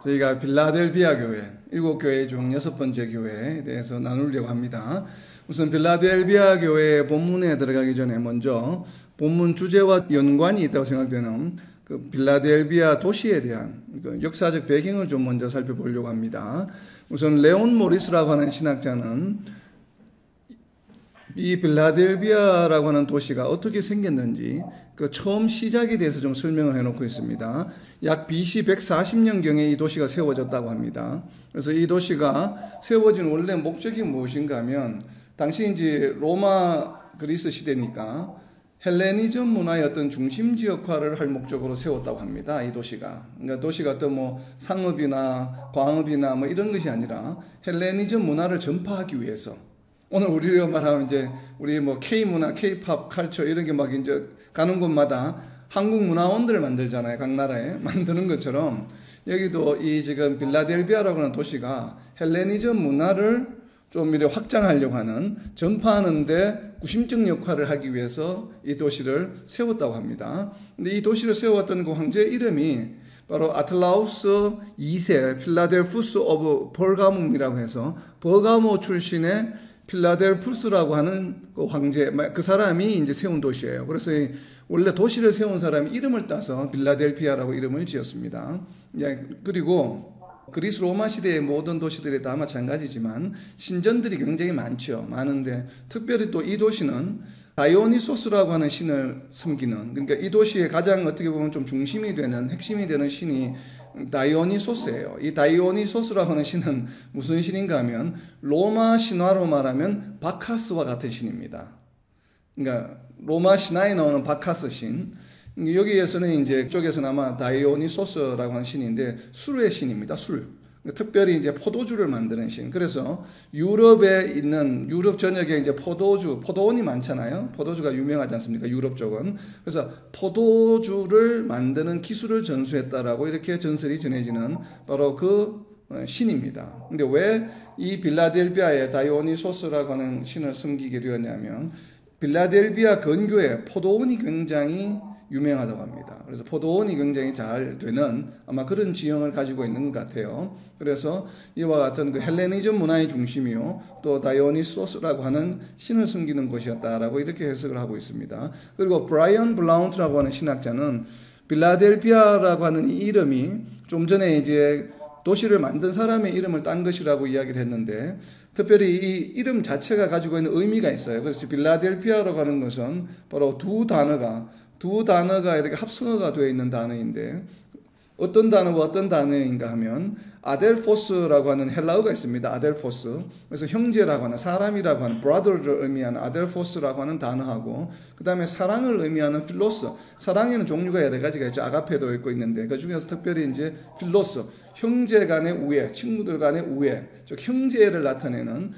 저희가 빌라델비아 교회, 7교회 중 6번째 교회에 대해서 나누려고 합니다. 우선 빌라델비아 교회 본문에 들어가기 전에 먼저 본문 주제와 연관이 있다고 생각되는 그 빌라델비아 도시에 대한 그 역사적 배경을 좀 먼저 살펴보려고 합니다. 우선 레온 모리스라고 하는 신학자는 이 빌라델비아라고 하는 도시가 어떻게 생겼는지 그 처음 시작에 대해서 좀 설명을 해놓고 있습니다. 약 BC 140년경에 이 도시가 세워졌다고 합니다. 그래서 이 도시가 세워진 원래 목적이 무엇인가 하면 당시 이제 로마 그리스 시대니까 헬레니즘 문화의 어떤 중심지 역할을 할 목적으로 세웠다고 합니다. 이 도시가. 그러니까 도시가 어떤 뭐 상업이나 광업이나 뭐 이런 것이 아니라 헬레니즘 문화를 전파하기 위해서. 오늘 우리로 말하면 이제 우리 뭐 K 문화, K-팝 칼처 이런 게 막 이제 가는 곳마다 한국 문화원들을 만들잖아요. 각 나라에 만드는 것처럼 여기도 이 지금 빌라델비아라고 하는 도시가 헬레니즘 문화를 좀 이렇게 확장하려고 하는 전파하는데 구심적 역할을 하기 위해서 이 도시를 세웠다고 합니다. 근데 이 도시를 세웠던 그 황제의 이름이 바로 아틀라우스 2세 필라델푸스 오브 벌가모이라고 해서 버가모 출신의 필라델푸스라고 하는 그 황제, 그 사람이 이제 세운 도시예요. 그래서 원래 도시를 세운 사람이 이름을 따서 빌라델피아라고 이름을 지었습니다. 그리고 그리스 로마 시대의 모든 도시들이 다 마찬가지지만 신전들이 굉장히 많죠. 많은데 특별히 또 이 도시는 다이오니소스라고 하는 신을 섬기는, 그러니까 이 도시의 가장 어떻게 보면 좀 중심이 되는, 핵심이 되는 신이 다이오니소스예요. 이 다이오니소스라고 하는 신은 무슨 신인가 하면 로마 신화로 말하면 바카스와 같은 신입니다. 그러니까 로마 신화에 나오는 바카스 신. 여기에서는 이제 쪽에서는 아마 다이오니소스라고 하는 신인데 술의 신입니다. 술. 특별히 이제 포도주를 만드는 신. 그래서 유럽에 있는 유럽 전역에 이제 포도원이 많잖아요. 포도주가 유명하지 않습니까? 유럽 쪽은. 그래서 포도주를 만드는 기술을 전수했다라고 이렇게 전설이 전해지는 바로 그 신입니다. 근데 왜 이 빌라델비아의 다이오니소스라고 하는 신을 섬기게 되었냐면 빌라델비아 근교에 포도원이 굉장히 유명하다고 합니다. 그래서 포도원이 굉장히 잘 되는 아마 그런 지형을 가지고 있는 것 같아요. 그래서 이와 같은 그 헬레니즘 문화의 중심이요, 또 다이오니소스라고 하는 신을 섬기는 곳이었다라고 이렇게 해석을 하고 있습니다. 그리고 브라이언 블라운트라고 하는 신학자는 빌라델비아라고 하는 이 이름이 좀 전에 이제 도시를 만든 사람의 이름을 딴 것이라고 이야기를 했는데 특별히 이 이름 자체가 가지고 있는 의미가 있어요. 그래서 빌라델피아라고 하는 것은 바로 두 단어가 이렇게 합성어가 되어 있는 단어인데 어떤 단어와 어떤 단어인가 하면 아델포스라고 하는 헬라어가 있습니다. 아델포스. 그래서 형제라고 하는 사람이라고 하는 brother를 의미하는 아델포스라고 하는 단어하고 그 다음에 사랑을 의미하는 필로스. 사랑에는 종류가 여러 가지가 있죠. 아가페도 있고 있는데 그 중에서 특별히 이제 필로스. 형제 간의 우애, 친구들 간의 우애, 즉 형제를 나타내는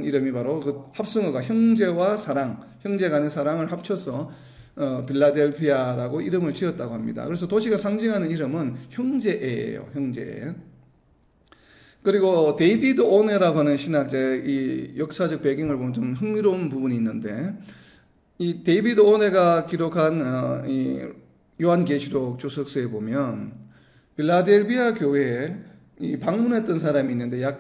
이름이 바로 그 합성어가 형제와 사랑, 형제 간의 사랑을 합쳐서 빌라델피아라고 이름을 지었다고 합니다. 그래서 도시가 상징하는 이름은 형제애예요. 형제애. 그리고 데이비드 오네라고 하는 신학자의 이 역사적 배경을 보면 좀 흥미로운 부분이 있는데 이 데이비드 오네가 기록한 이 요한계시록 주석서에 보면 빌라델비아 교회에 이 방문했던 사람이 있는데 약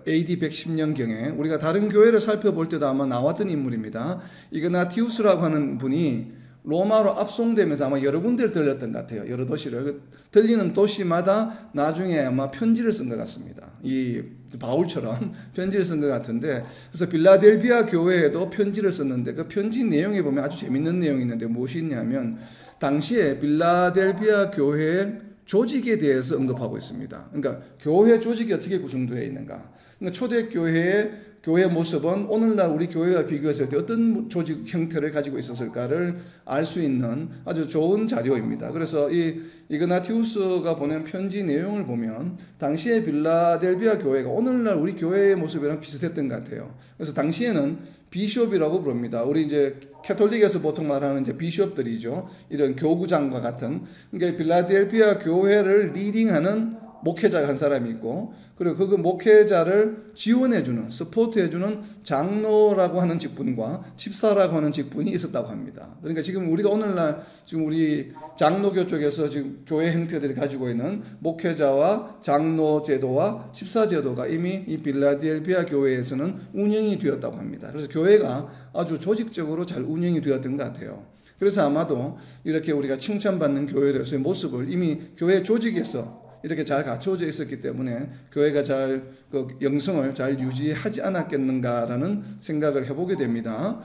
AD 110년경에 우리가 다른 교회를 살펴볼 때도 아마 나왔던 인물입니다. 이그나티우스라고 하는 분이 로마로 압송되면서 아마 여러 군데를 들렸던 것 같아요. 여러 도시를. 들리는 도시마다 나중에 아마 편지를 쓴 것 같습니다. 이 바울처럼 편지를 쓴 것 같은데 그래서 빌라델비아 교회에도 편지를 썼는데 그 편지 내용에 보면 아주 재밌는 내용이 있는데 무엇이 있냐면 당시에 빌라델비아 교회의 조직에 대해서 언급하고 있습니다. 그러니까 교회 조직이 어떻게 구성되어 있는가. 그러니까 초대교회의 교회 모습은 오늘날 우리 교회와 비교했을 때 어떤 조직 형태를 가지고 있었을까를 알 수 있는 아주 좋은 자료입니다. 그래서 이 이그나티우스가 보낸 편지 내용을 보면 당시의 빌라델비아 교회가 오늘날 우리 교회의 모습이랑 비슷했던 것 같아요. 그래서 당시에는 비숍이라고 부릅니다. 우리 이제 캐톨릭에서 보통 말하는 이제 비숍들이죠. 이런 교구장과 같은. 그러니까 빌라델비아 교회를 리딩하는 목회자가 한 사람이 있고, 그리고 그 목회자를 지원해주는, 서포트해주는 장로라고 하는 직분과 집사라고 하는 직분이 있었다고 합니다. 그러니까 지금 우리가 오늘날 지금 우리 장로교 쪽에서 지금 교회 형태들이 가지고 있는 목회자와 장로 제도와 집사 제도가 이미 이 빌라델비아 교회에서는 운영이 되었다고 합니다. 그래서 교회가 아주 조직적으로 잘 운영이 되었던 것 같아요. 그래서 아마도 이렇게 우리가 칭찬받는 교회로서의 모습을 이미 교회 조직에서 이렇게 잘 갖춰져 있었기 때문에 교회가 잘 그 영성을 잘 유지하지 않았겠는가라는 생각을 해보게 됩니다.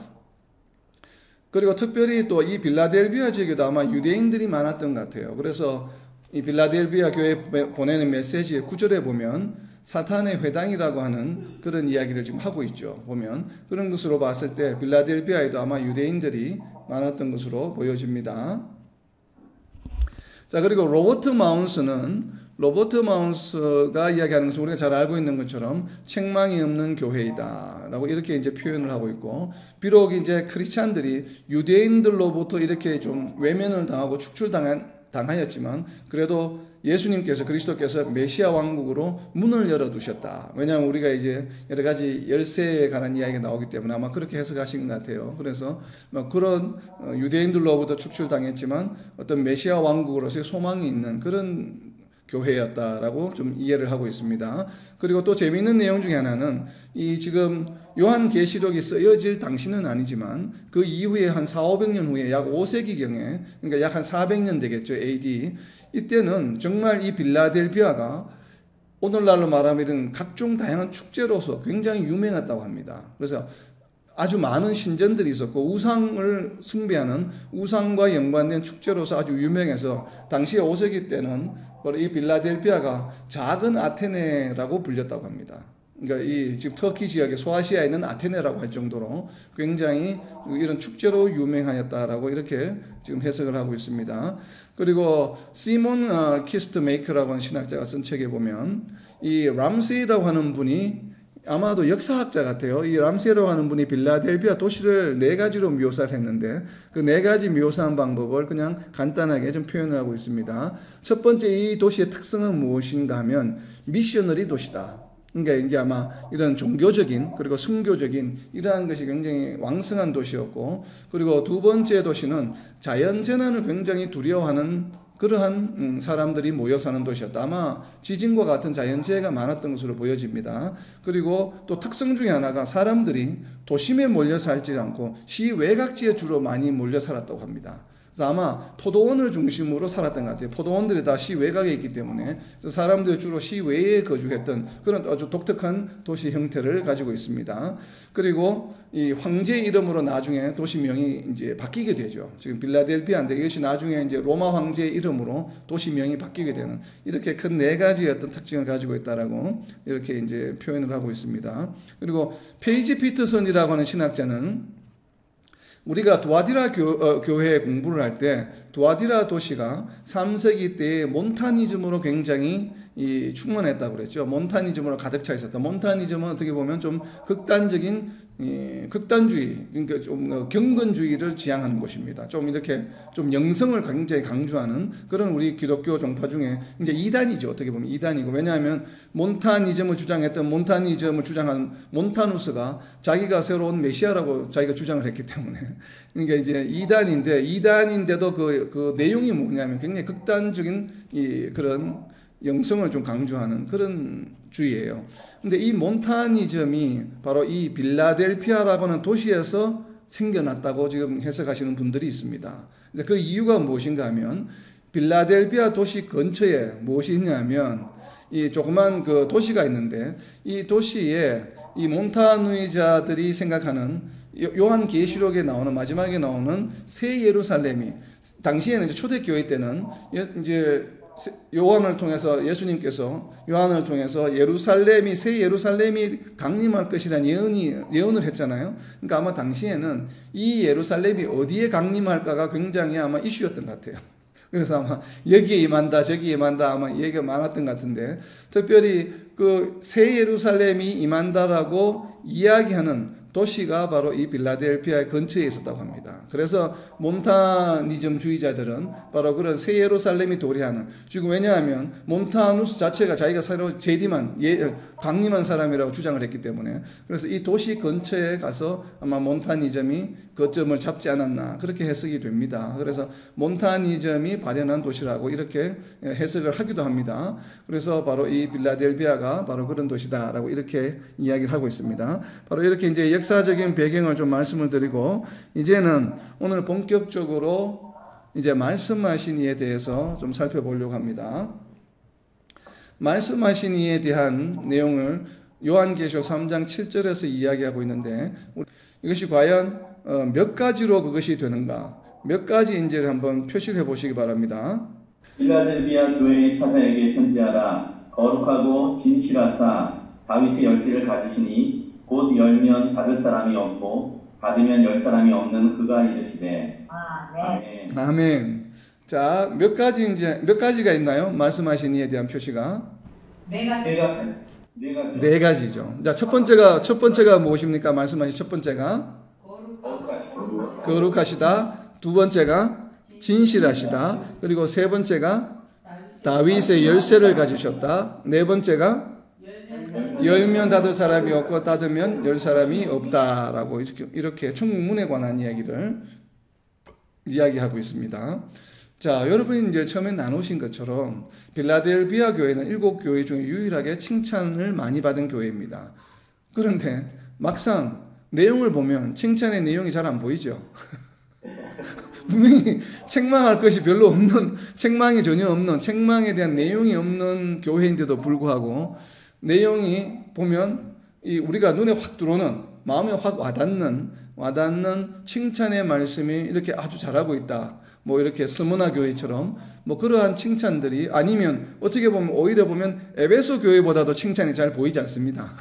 그리고 특별히 또 이 빌라델비아 지역에도 아마 유대인들이 많았던 것 같아요. 그래서 이 빌라델비아 교회에 보내는 메시지의 9절에 보면 사탄의 회당이라고 하는 그런 이야기를 지금 하고 있죠. 보면 그런 것으로 봤을 때 빌라델비아에도 아마 유대인들이 많았던 것으로 보여집니다. 자, 그리고 로버트 마운스가 이야기하는 것은 우리가 잘 알고 있는 것처럼 책망이 없는 교회이다 라고 이렇게 이제 표현을 하고 있고, 비록 이제 크리스찬들이 유대인들로부터 이렇게 좀 외면을 당하고 축출당하였지만 그래도 예수님께서, 그리스도께서 메시아 왕국으로 문을 열어두셨다. 왜냐하면 우리가 이제 여러 가지 열쇠에 관한 이야기가 나오기 때문에 아마 그렇게 해석하신 것 같아요. 그래서 그런 유대인들로부터 축출당했지만 어떤 메시아 왕국으로서의 소망이 있는 그런 교회였다라고 좀 이해를 하고 있습니다. 그리고 또 재미있는 내용 중에 하나는 이 지금 요한계시록이 쓰여질 당시는 아니지만 그 이후에 한 400~500년 후에 약 5세기경에, 그러니까 약 한 400년 되겠죠, AD. 이때는 정말 이 빌라델비아가 오늘날로 말하면 이런 각종 다양한 축제로서 굉장히 유명했다고 합니다. 그래서 아주 많은 신전들이 있었고 우상을 숭배하는, 우상과 연관된 축제로서 아주 유명해서 당시에 5세기 때는 이 빌라델비아가 작은 아테네라고 불렸다고 합니다. 그러니까 이 지금 터키 지역의 소아시아에 있는 아테네라고 할 정도로 굉장히 이런 축제로 유명하였다라고 이렇게 지금 해석을 하고 있습니다. 그리고 시몬 키스트메이커라고 하는 신학자가 쓴 책에 보면 이 람세이라고 하는 분이 아마도 역사학자 같아요. 이 람세이라고 하는 분이 빌라델비아 도시를 4가지로 묘사를 했는데 그 4가지 묘사한 방법을 그냥 간단하게 좀 표현을 하고 있습니다. 첫 번째, 이 도시의 특성은 무엇인가 하면 미셔너리 도시다. 그러니까 이제 아마 이런 종교적인 그리고 순교적인 이러한 것이 굉장히 왕성한 도시였고, 그리고 두 번째 도시는 자연재난을 굉장히 두려워하는 그러한 사람들이 모여 사는 도시였다. 아마 지진과 같은 자연재해가 많았던 것으로 보여집니다. 그리고 또 특성 중에 하나가 사람들이 도심에 몰려 살지 않고 시외곽지에 주로 많이 몰려 살았다고 합니다. 그래서 아마 포도원을 중심으로 살았던 것 같아요. 포도원들이 다 시외곽에 있기 때문에 사람들이 주로 시외에 거주했던 그런 아주 독특한 도시 형태를 가지고 있습니다. 그리고 이 황제 이름으로 나중에 도시명이 이제 바뀌게 되죠. 지금 빌라델비아인데 이것이 나중에 이제 로마 황제 이름으로 도시명이 바뀌게 되는 이렇게 큰 4가지의 어떤 특징을 가지고 있다라고 이렇게 이제 표현을 하고 있습니다. 그리고 페이지 피터슨이라고 하는 신학자는 우리가 두아디라 교회 공부를 할 때 두아디라 도시가 3세기 때의 몬타니즘으로 굉장히 충만했다고 그랬죠. 몬타니즘으로 가득 차 있었다. 몬타니즘은 어떻게 보면 좀 극단주의, 그러니까 좀 경건주의를 지향하는 곳입니다. 좀 이렇게 좀 영성을 굉장히 강조하는 그런 우리 기독교 종파 중에 이제 이단이죠. 어떻게 보면 이단이고, 왜냐하면 몬타니즘을 주장한 몬타누스가 자기가 새로운 메시아라고 자기가 주장을 했기 때문에 그러니까 이제 이단인데도 그 내용이 뭐냐면 굉장히 극단적인 그런 영성을 좀 강조하는 그런 주의예요. 근데 이 몬타니즘이 바로 이 빌라델피아라고 하는 도시에서 생겨났다고 지금 해석하시는 분들이 있습니다. 그 이유가 무엇인가 하면 빌라델피아 도시 근처에 무엇이 있냐면 이 조그만 그 도시가 있는데 이 도시에 이 몬타누이자들이 생각하는 요한계시록에 나오는 마지막에 나오는 새 예루살렘이 당시에는 이제 초대교회 때는 이제 요한을 통해서 예수님께서 요한을 통해서 새 예루살렘이 강림할 것이라는 예언을 했잖아요. 그러니까 아마 당시에는 이 예루살렘이 어디에 강림할까가 굉장히 아마 이슈였던 것 같아요. 그래서 아마 여기에 임한다 저기에 임한다 아마 얘기가 많았던 것 같은데, 특별히 그 새 예루살렘이 임한다라고 이야기하는 도시가 바로 이 빌라델피아 근처에 있었다고 합니다. 그래서 몬타니즘주의자들은 바로 그런 새 예루살렘이 도래하는, 지금 왜냐하면 몬타누스 자체가 자기가 새로 강림한 사람이라고 주장을 했기 때문에, 그래서 이 도시 근처에 가서 아마 몬타니즘이 거점을 잡지 않았나 그렇게 해석이 됩니다. 그래서 몬타니즘이 발현한 도시라고 이렇게 해석을 하기도 합니다. 그래서 바로 이 빌라델비아가 바로 그런 도시다라고 이렇게 이야기를 하고 있습니다. 바로 이렇게 이제 역사적인 배경을 좀 말씀을 드리고, 이제는 오늘 본격적으로 이제 말씀하신 이에 대해서 좀 살펴보려고 합니다. 말씀하신 이에 대한 내용을 요한계시록 3장 7절에서 이야기하고 있는데, 이것이 과연 몇 가지로 그것이 되는가, 몇 가지인지를 한번 표시해 보시기 바랍니다. 필라델비아 교회의 사자에게 편지하라. 거룩하고 진실하사 다윗의 열쇠를 가지시니 곧 열면 닫을 사람이 없고 받으면 열 사람이 없는 그가 이르시되. 아멘. 아멘. 자, 몇 가지가 있나요? 말씀하신 이에 대한 표시가 네 가지죠. 자, 첫 번째가 무엇입니까? 말씀하신 첫 번째가 거룩하시다. 두 번째가 진실하시다. 그리고 세 번째가 다윗의 열쇠를 가지셨다. 네 번째가 열면 닫을 사람이 없고 닫으면 열 사람이 없다라고 이렇게 천국문에 관한 이야기를 이야기하고 있습니다. 자, 여러분이 이제 처음에 나누신 것처럼 빌라델비아 교회는 7교회 중에 유일하게 칭찬을 많이 받은 교회입니다. 그런데 막상 내용을 보면 칭찬의 내용이 잘 안 보이죠. 분명히 책망할 것이 별로 없는, 책망이 전혀 없는, 책망에 대한 내용이 없는 교회인데도 불구하고 내용이 보면 우리가 눈에 확 들어오는, 마음에 확 와닿는 칭찬의 말씀이 이렇게 아주 잘하고 있다. 뭐 이렇게 스무나 교회처럼 뭐 그러한 칭찬들이, 아니면 어떻게 보면 오히려 보면 에베소 교회보다도 칭찬이 잘 보이지 않습니다.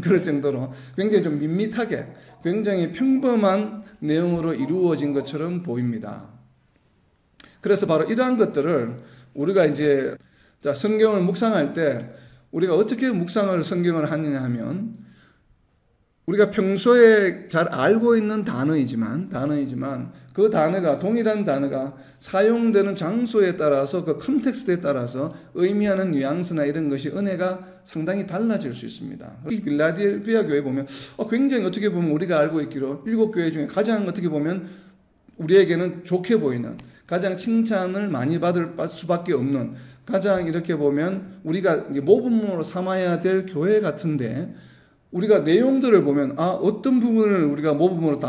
그럴 정도로 굉장히 좀 밋밋하게, 굉장히 평범한 내용으로 이루어진 것처럼 보입니다. 그래서 바로 이러한 것들을 우리가 이제 성경을 묵상할 때 우리가 어떻게 성경을 하느냐 하면, 우리가 평소에 잘 알고 있는 단어이지만 그 단어가, 동일한 단어가 사용되는 장소에 따라서, 그 컨텍스트에 따라서 의미하는 뉘앙스나 이런 것이, 은혜가 상당히 달라질 수 있습니다. 이 빌라델비아 교회 보면 굉장히 어떻게 보면 우리가 알고 있기로 7교회 중에 가장 어떻게 보면 우리에게는 좋게 보이는, 가장 칭찬을 많이 받을 수밖에 없는, 가장 이렇게 보면 우리가 모범으로 삼아야 될 교회 같은데, 우리가 내용들을 보면 어떤 부분을 우리가 모범으로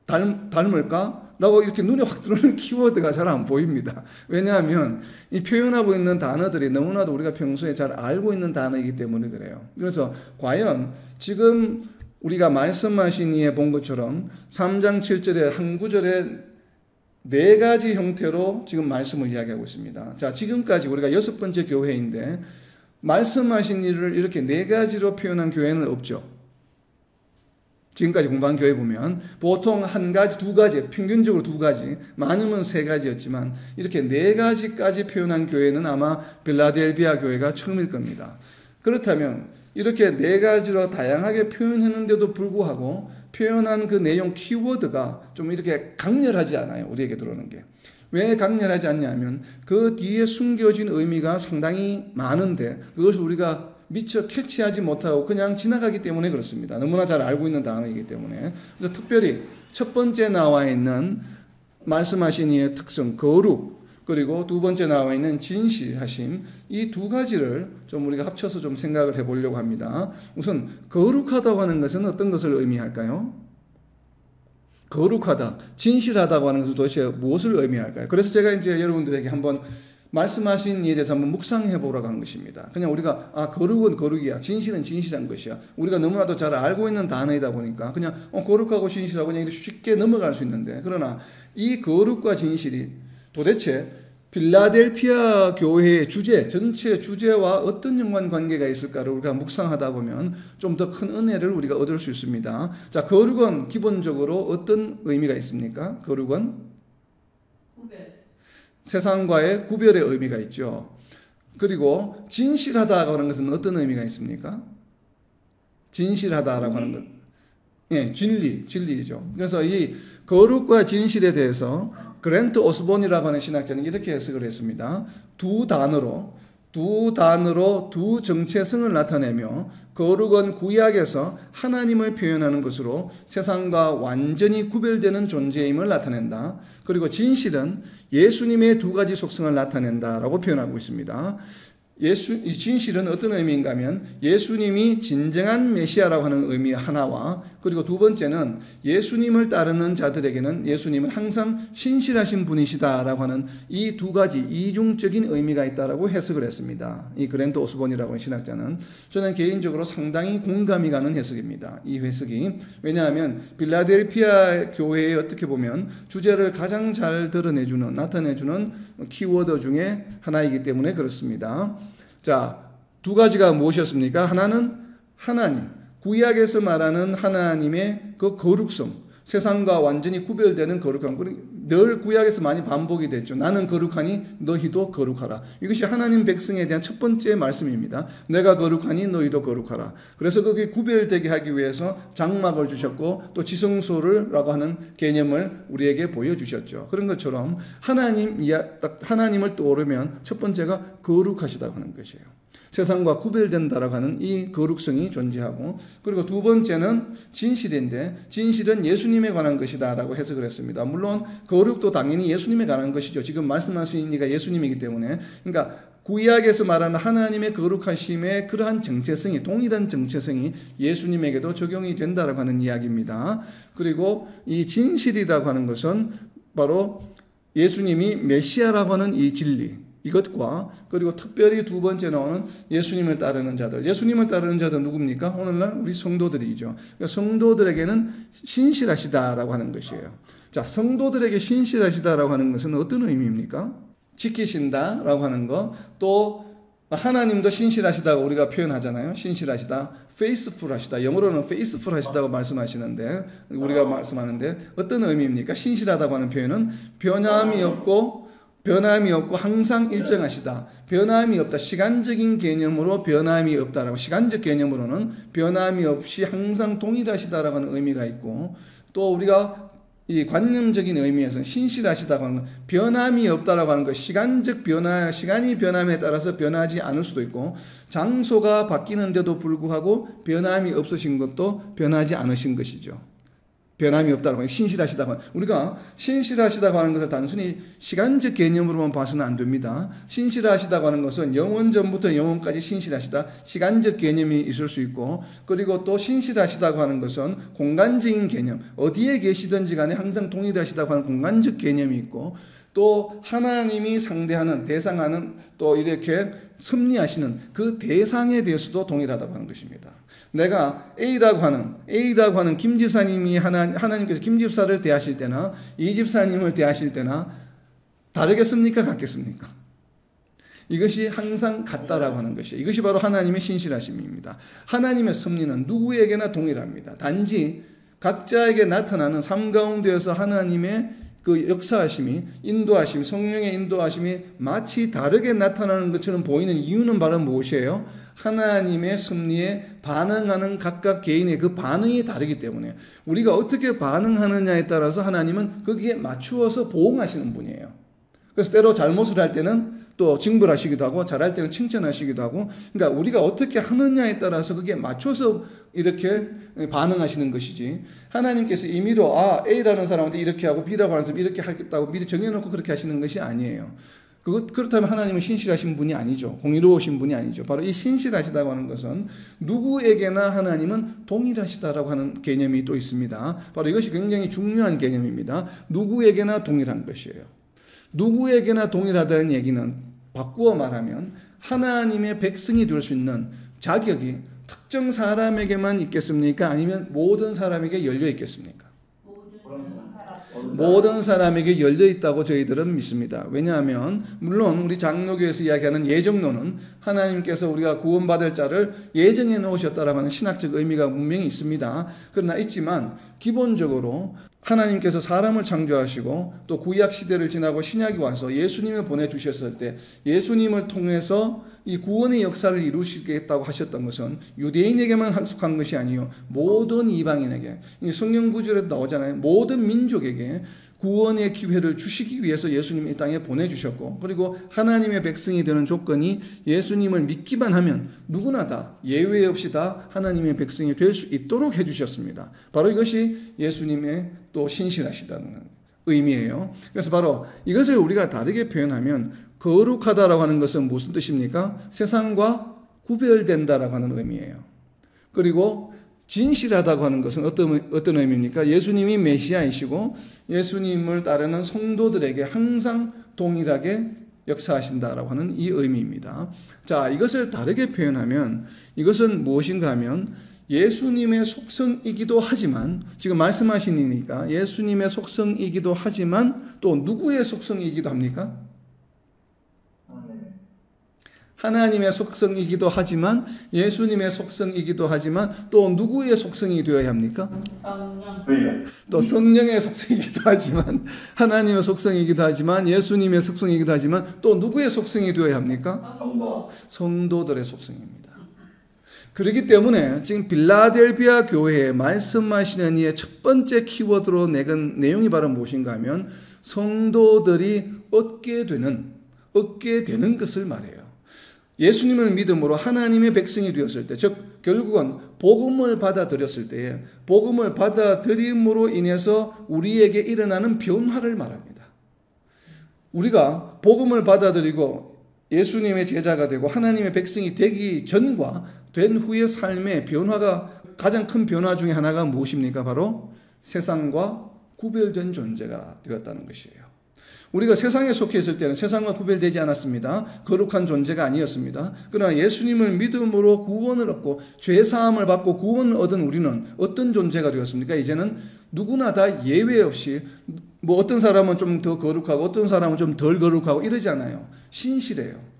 닮을까? 라고 이렇게 눈에 확 들어오는 키워드가 잘 안 보입니다. 왜냐하면 이 표현하고 있는 단어들이 너무나도 우리가 평소에 잘 알고 있는 단어이기 때문에 그래요. 그래서 과연 지금 우리가 말씀하신 이에 본 것처럼 3장 7절에 한 구절에 네 가지 형태로 지금 말씀을 이야기하고 있습니다. 자, 지금까지 우리가 6번째 교회인데 말씀하신 일을 이렇게 네 가지로 표현한 교회는 없죠. 지금까지 공부한 교회 보면 보통 한 가지, 두 가지, 평균적으로 두 가지, 많으면 세 가지였지만 이렇게 네 가지까지 표현한 교회는 아마 빌라델비아 교회가 처음일 겁니다. 그렇다면 이렇게 네 가지로 다양하게 표현했는데도 불구하고 표현한 그 내용 키워드가 좀 이렇게 강렬하지 않아요. 우리에게 들어오는 게. 왜 강렬하지 않냐면 그 뒤에 숨겨진 의미가 상당히 많은데 그것을 우리가 미처 캐치하지 못하고 그냥 지나가기 때문에 그렇습니다. 너무나 잘 알고 있는 단어이기 때문에. 그래서 특별히 첫 번째 나와 있는 말씀하신 이의 특성, 거룩, 그리고 두 번째 나와 있는 진실하심, 이 두 가지를 좀 우리가 합쳐서 좀 생각을 해보려고 합니다. 우선 거룩하다고 하는 것은 어떤 것을 의미할까요? 거룩하다, 진실하다고 하는 것은 도대체 무엇을 의미할까요? 그래서 제가 이제 여러분들에게 한번 말씀하신 이에 대해서 한번 묵상해 보라고 한 것입니다. 그냥 우리가 거룩은 거룩이야, 진실은 진실한 것이야, 우리가 너무나도 잘 알고 있는 단어이다 보니까 그냥 거룩하고 진실하고 그냥 이렇게 쉽게 넘어갈 수 있는데, 그러나 이 거룩과 진실이 도대체 빌라델피아 교회의 주제, 전체 주제와 어떤 연관관계가 있을까를 우리가 묵상하다 보면 좀 더 큰 은혜를 우리가 얻을 수 있습니다. 자, 거룩은 기본적으로 어떤 의미가 있습니까? 거룩은 세상과의 구별의 의미가 있죠. 그리고 진실하다고 하는 것은 어떤 의미가 있습니까? 진실하다라고 하는 것, 예, 진리죠. 그래서 이 거룩과 진실에 대해서 그랜트 오스본이라고 하는 신학자는 이렇게 해석을 했습니다. 두 단어로 두 정체성을 나타내며 거룩은 구약에서 하나님을 표현하는 것으로 세상과 완전히 구별되는 존재임을 나타낸다. 그리고 진실은 예수님의 두 가지 속성을 나타낸다라고 표현하고 있습니다. 이 진실은 어떤 의미인가 하면 예수님이 진정한 메시아라고 하는 의미 하나와, 그리고 두 번째는 예수님을 따르는 자들에게는 예수님은 항상 신실하신 분이시다라고 하는 이 두 가지 이중적인 의미가 있다라고 해석을 했습니다. 이 그랜트 오스본이라고 하는 신학자는. 저는 개인적으로 상당히 공감이 가는 해석입니다. 이 해석이. 왜냐하면 필라델피아 교회에 어떻게 보면 주제를 가장 잘 드러내주는, 나타내주는 키워드 중에 하나이기 때문에 그렇습니다. 자, 두 가지가 무엇이었습니까? 하나는 하나님, 구약에서 말하는 하나님의 그 거룩성, 세상과 완전히 구별되는 거룩함. 늘 구약에서 많이 반복이 됐죠. 나는 거룩하니 너희도 거룩하라. 이것이 하나님 백성에 대한 첫 번째 말씀입니다. 내가 거룩하니 너희도 거룩하라. 그래서 그게 구별되게 하기 위해서 장막을 주셨고 또 지성소라고 하는 개념을 우리에게 보여주셨죠. 그런 것처럼 하나님을 떠오르면 첫 번째가 거룩하시다고 하는 것이에요. 세상과 구별된다라고 하는 이 거룩성이 존재하고, 그리고 두 번째는 진실인데 진실은 예수님에 관한 것이다라고 해석을 했습니다. 물론 거룩도 당연히 예수님에 관한 것이죠. 지금 말씀하신 이가 예수님이기 때문에. 그러니까 구약에서 말하는 하나님의 거룩하심의 그러한 정체성이, 동일한 정체성이 예수님에게도 적용이 된다라고 하는 이야기입니다. 그리고 이 진실이라고 하는 것은 바로 예수님이 메시아라고 하는 이 진리, 이것과 그리고 특별히 두 번째 나오는 예수님을 따르는 자들. 예수님을 따르는 자들 누굽니까? 오늘날 우리 성도들이죠. 그러니까 성도들에게는 신실하시다라고 하는 것이에요. 자, 성도들에게 신실하시다라고 하는 것은 어떤 의미입니까? 지키신다라고 하는 거, 또 하나님도 신실하시다고 우리가 표현하잖아요. 신실하시다, faithful하시다. 영어로는 faithful하시다고 말씀하시는데, 우리가 말씀하는데 어떤 의미입니까? 신실하다고 하는 표현은 변함이 없고 항상 일정하시다. 변함이 없다. 시간적인 개념으로 변함이 없다라고, 시간적 개념으로는 변함이 없이 항상 동일하시다라고 하는 의미가 있고, 또 우리가 이 관념적인 의미에서는 신실하시다고 하는 건 변함이 없다라고 하는 것, 시간적 변화, 시간이 변함에 따라서 변하지 않을 수도 있고, 장소가 바뀌는데도 불구하고 변함이 없으신 것도 변하지 않으신 것이죠. 변함이 없다고 하는, 신실하시다고 하는, 우리가 신실하시다고 하는 것을 단순히 시간적 개념으로만 봐서는 안 됩니다. 신실하시다고 하는 것은 영원 전부터 영원까지 신실하시다, 시간적 개념이 있을 수 있고, 그리고 또 신실하시다고 하는 것은 공간적인 개념, 어디에 계시든지 간에 항상 동일하시다고 하는 공간적 개념이 있고, 또 하나님이 상대하는, 대상하는, 또 이렇게 섭리하시는 그 대상에 대해서도 동일하다고 하는 것입니다. 내가 A라고 하는 김 지사님이 하나님께서 김 집사를 대하실 때나 이 집사님을 대하실 때나 다르겠습니까? 같겠습니까? 이것이 항상 같다라고 하는 것이에요. 이것이 바로 하나님의 신실하심입니다. 하나님의 섭리는 누구에게나 동일합니다. 단지 각자에게 나타나는 삶 가운데에서 하나님의 그 역사하심이, 인도하심, 성령의 인도하심이 마치 다르게 나타나는 것처럼 보이는 이유는 바로 무엇이에요? 하나님의 섭리에 반응하는 각각 개인의 그 반응이 다르기 때문에, 우리가 어떻게 반응하느냐에 따라서 하나님은 거기에 맞추어서 보응하시는 분이에요. 그래서 때로 잘못을 할 때는 또 징벌하시기도 하고, 잘할 때는 칭찬하시기도 하고, 그러니까 우리가 어떻게 하느냐에 따라서 거기에 맞춰서 이렇게 반응하시는 것이지, 하나님께서 임의로 A라는 사람한테 이렇게 하고 B라고 하는 사람 이렇게 하겠다고 미리 정해놓고 그렇게 하시는 것이 아니에요. 그렇다면 하나님은 신실하신 분이 아니죠. 공의로우신 분이 아니죠. 바로 이 신실하시다고 하는 것은 누구에게나 하나님은 동일하시다라고 하는 개념이 또 있습니다. 바로 이것이 굉장히 중요한 개념입니다. 누구에게나 동일한 것이에요. 누구에게나 동일하다는 얘기는 바꾸어 말하면 하나님의 백성이 될 수 있는 자격이 특정 사람에게만 있겠습니까? 아니면 모든 사람에게 열려 있겠습니까? 모든 사람에게 열려 있다고 저희들은 믿습니다. 왜냐하면 물론 우리 장로교에서 이야기하는 예정론은 하나님께서 우리가 구원받을 자를 예정해 놓으셨다라고 하는 신학적 의미가 분명히 있습니다. 그러나 있지만 기본적으로 하나님께서 사람을 창조하시고 또 구약 시대를 지나고 신약이 와서 예수님을 보내주셨을 때 예수님을 통해서 이 구원의 역사를 이루시겠다고 하셨던 것은 유대인에게만 속한 것이 아니요 모든 이방인에게, 이 성경 구절에도 나오잖아요. 모든 민족에게 구원의 기회를 주시기 위해서 예수님을 이 땅에 보내주셨고, 그리고 하나님의 백성이 되는 조건이 예수님을 믿기만 하면 누구나 다 예외 없이 다 하나님의 백성이 될 수 있도록 해주셨습니다. 바로 이것이 예수님의 또 신실하시다는 의미예요. 그래서 바로 이것을 우리가 다르게 표현하면 거룩하다라고 하는 것은 무슨 뜻입니까? 세상과 구별된다라고 하는 의미예요. 그리고 진실하다고 하는 것은 어떤 의미입니까? 예수님이 메시아이시고 예수님을 따르는 성도들에게 항상 동일하게 역사하신다라고 하는 이 의미입니다. 자, 이것을 다르게 표현하면 이것은 무엇인가 하면 예수님의 속성이기도 하지만, 지금 말씀하시니까 예수님의 속성이기도 하지만 또 누구의 속성이기도 합니까? 하나님의 속성이기도 하지만, 예수님의 속성이기도 하지만 또 누구의 속성이 되어야 합니까? 또 성령의 속성이기도 하지만, 하나님의 속성이기도 하지만, 예수님의 속성이기도 하지만 또 누구의 속성이 되어야 합니까? 성도들의 속성입니다. 그렇기 때문에 지금 빌라델비아 교회에 말씀하시는 이의 첫 번째 키워드로 내건 내용이 바로 무엇인가 하면 성도들이 얻게 되는 것을 말해요. 예수님을 믿음으로 하나님의 백성이 되었을 때, 즉 결국은 복음을 받아들였을 때에 복음을 받아들임으로 인해서 우리에게 일어나는 변화를 말합니다. 우리가 복음을 받아들이고 예수님의 제자가 되고 하나님의 백성이 되기 전과 된 후의 삶의 변화가, 가장 큰 변화 중에 하나가 무엇입니까? 바로 세상과 구별된 존재가 되었다는 것이에요. 우리가 세상에 속해 있을 때는 세상과 구별되지 않았습니다. 거룩한 존재가 아니었습니다. 그러나 예수님을 믿음으로 구원을 얻고 죄사함을 받고 구원을 얻은 우리는 어떤 존재가 되었습니까? 이제는 누구나 다 예외 없이, 뭐 어떤 사람은 좀 더 거룩하고 어떤 사람은 좀 덜 거룩하고 이러지 않아요. 신실해요.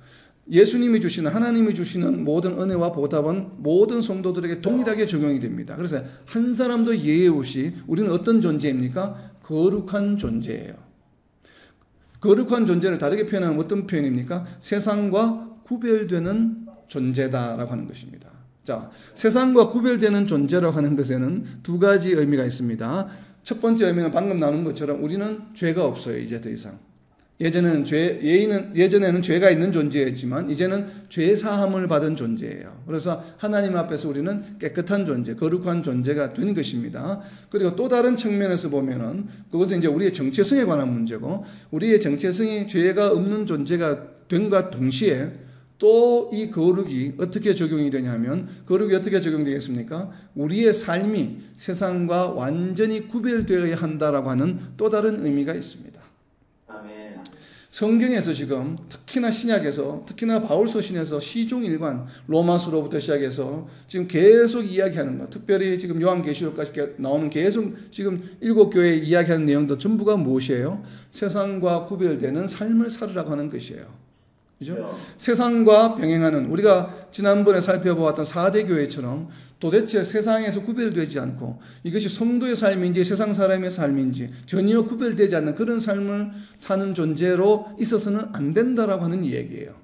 예수님이 주시는, 하나님이 주시는 모든 은혜와 보답은 모든 성도들에게 동일하게 적용이 됩니다. 그래서 한 사람도 예외 없이 우리는 어떤 존재입니까? 거룩한 존재예요. 거룩한 존재를 다르게 표현하면 어떤 표현입니까? 세상과 구별되는 존재다라고 하는 것입니다. 자, 세상과 구별되는 존재라고 하는 것에는 두 가지 의미가 있습니다. 첫 번째 의미는 방금 나눈 것처럼 우리는 죄가 없어요. 이제 더 이상. 예전에는 죄가 있는 존재였지만 이제는 죄 사함을 받은 존재예요. 그래서 하나님 앞에서 우리는 깨끗한 존재, 거룩한 존재가 된 것입니다. 그리고 또 다른 측면에서 보면은 그것은 이제 우리의 정체성에 관한 문제고, 우리의 정체성이 죄가 없는 존재가 된과 동시에 또 이 거룩이 어떻게 적용이 되냐면, 거룩이 어떻게 적용되겠습니까? 우리의 삶이 세상과 완전히 구별되어야 한다라고 하는 또 다른 의미가 있습니다. 성경에서 지금 특히나 신약에서, 특히나 바울 서신에서 시종일관 로마서로부터 시작해서 지금 계속 이야기하는 것, 특별히 지금 요한계시록까지 나오는 계속 지금 7교회 이야기하는 내용도 전부가 무엇이에요? 세상과 구별되는 삶을 살으라고 하는 것이에요. 그죠? 세상과 병행하는, 우리가 지난번에 살펴보았던 4대 교회처럼 도대체 세상에서 구별되지 않고 이것이 성도의 삶인지 세상 사람의 삶인지 전혀 구별되지 않는 그런 삶을 사는 존재로 있어서는 안 된다라고 하는 얘기예요.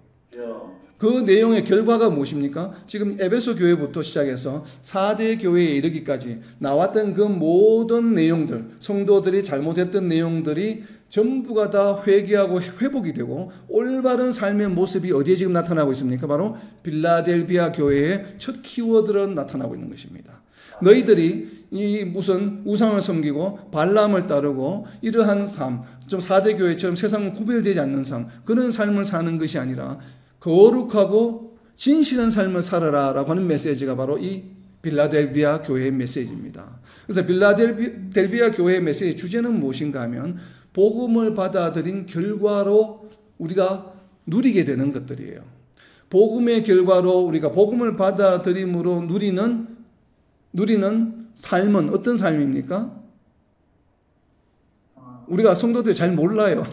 그 내용의 결과가 무엇입니까? 지금 에베소 교회부터 시작해서 4대 교회에 이르기까지 나왔던 그 모든 내용들, 성도들이 잘못했던 내용들이 전부가 다 회개하고 회복이 되고 올바른 삶의 모습이 어디에 지금 나타나고 있습니까? 바로 빌라델비아 교회의 첫 키워드로 나타나고 있는 것입니다. 너희들이 이 무슨 우상을 섬기고 발람을 따르고 이러한 삶, 좀 4대 교회처럼 세상은 구별되지 않는 삶, 그런 삶을 사는 것이 아니라 거룩하고 진실한 삶을 살아라라고 하는 메시지가 바로 이 빌라델비아 교회의 메시지입니다. 그래서 빌라델비아 교회의 메시지 주제는 무엇인가 하면 복음을 받아들인 결과로 우리가 누리게 되는 것들이에요. 복음의 결과로 우리가 복음을 받아들임으로 누리는 삶은 어떤 삶입니까? 우리가 성도들이 잘 몰라요.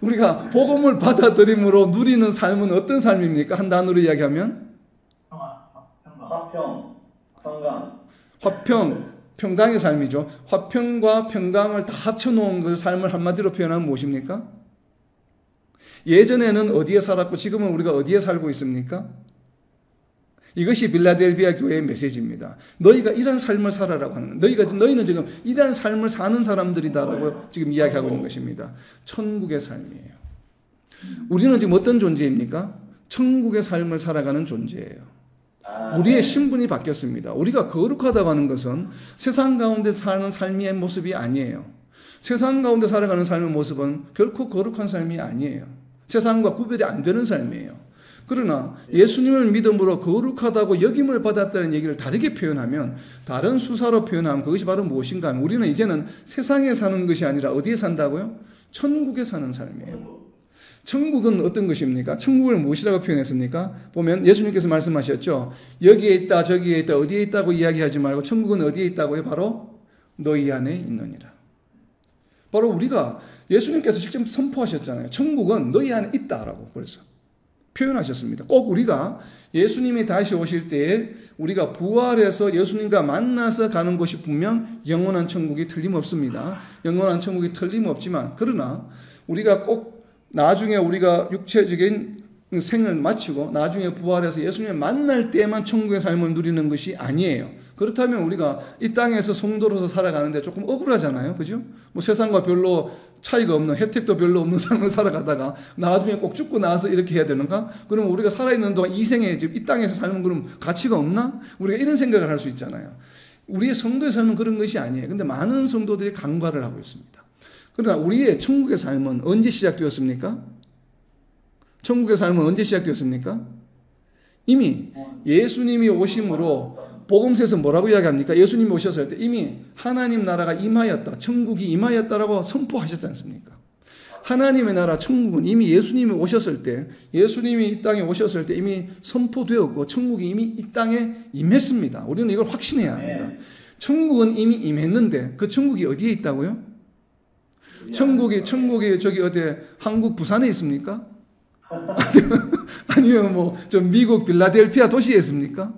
우리가 복음을 받아들임으로 누리는 삶은 어떤 삶입니까? 한 단어로 이야기하면 화평, 평강의 삶이죠. 화평과 평강을 다 합쳐놓은 그 삶을 한마디로 표현하면 무엇입니까? 예전에는 어디에 살았고 지금은 우리가 어디에 살고 있습니까? 이것이 빌라델비아 교회의 메시지입니다. 너희가 이런 삶을 살아라고 하는 거예요. 너희는 지금 이런 삶을 사는 사람들이다라고 지금 이야기하고 있는 것입니다. 천국의 삶이에요. 우리는 지금 어떤 존재입니까? 천국의 삶을 살아가는 존재예요. 우리의 신분이 바뀌었습니다. 우리가 거룩하다고 하는 것은 세상 가운데 사는 삶의 모습이 아니에요. 세상 가운데 살아가는 삶의 모습은 결코 거룩한 삶이 아니에요. 세상과 구별이 안 되는 삶이에요. 그러나 예수님을 믿음으로 거룩하다고 여김을 받았다는 얘기를 다르게 표현하면, 다른 수사로 표현하면 그것이 바로 무엇인가 하면, 우리는 이제는 세상에 사는 것이 아니라 어디에 산다고요? 천국에 사는 삶이에요. 천국은 어떤 것입니까? 천국을 무엇이라고 표현했습니까? 보면 예수님께서 말씀하셨죠. 여기에 있다 저기에 있다 어디에 있다고 이야기하지 말고 천국은 어디에 있다고요? 바로 너희 안에 있느니라. 바로 우리가 예수님께서 직접 선포하셨잖아요. 천국은 너희 안에 있다라고 벌써 표현하셨습니다. 꼭 우리가 예수님이 다시 오실 때에 우리가 부활해서 예수님과 만나서 가는 것이 분명 영원한 천국이 틀림없습니다. 영원한 천국이 틀림없지만, 그러나 우리가 꼭 나중에 우리가 육체적인 생을 마치고 나중에 부활해서 예수님을 만날 때만 천국의 삶을 누리는 것이 아니에요. 그렇다면 우리가 이 땅에서 성도로서 살아가는데 조금 억울하잖아요. 그죠? 뭐 세상과 별로 차이가 없는, 혜택도 별로 없는 삶을 살아가다가 나중에 꼭 죽고 나서 이렇게 해야 되는가? 그러면 우리가 살아있는 동안 이 생에 이 땅에서 살면 그럼 가치가 없나? 우리가 이런 생각을 할 수 있잖아요. 우리의 성도의 삶은 그런 것이 아니에요. 근데 많은 성도들이 간과를 하고 있습니다. 그러나 우리의 천국의 삶은 언제 시작되었습니까? 천국의 삶은 언제 시작되었습니까? 이미 예수님이 오심으로, 복음서에서 뭐라고 이야기합니까? 예수님이 오셨을 때 이미 하나님 나라가 임하였다, 천국이 임하였다라고 선포하셨지 않습니까? 하나님의 나라 천국은 이미 예수님이 오셨을 때, 예수님이 이 땅에 오셨을 때 이미 선포되었고 천국이 이미 이 땅에 임했습니다. 우리는 이걸 확신해야 합니다. 천국은 이미 임했는데 그 천국이 어디에 있다고요? 천국이 저기 어디 한국 부산에 있습니까? 아니면 뭐 좀 미국 빌라델피아 도시에 있습니까?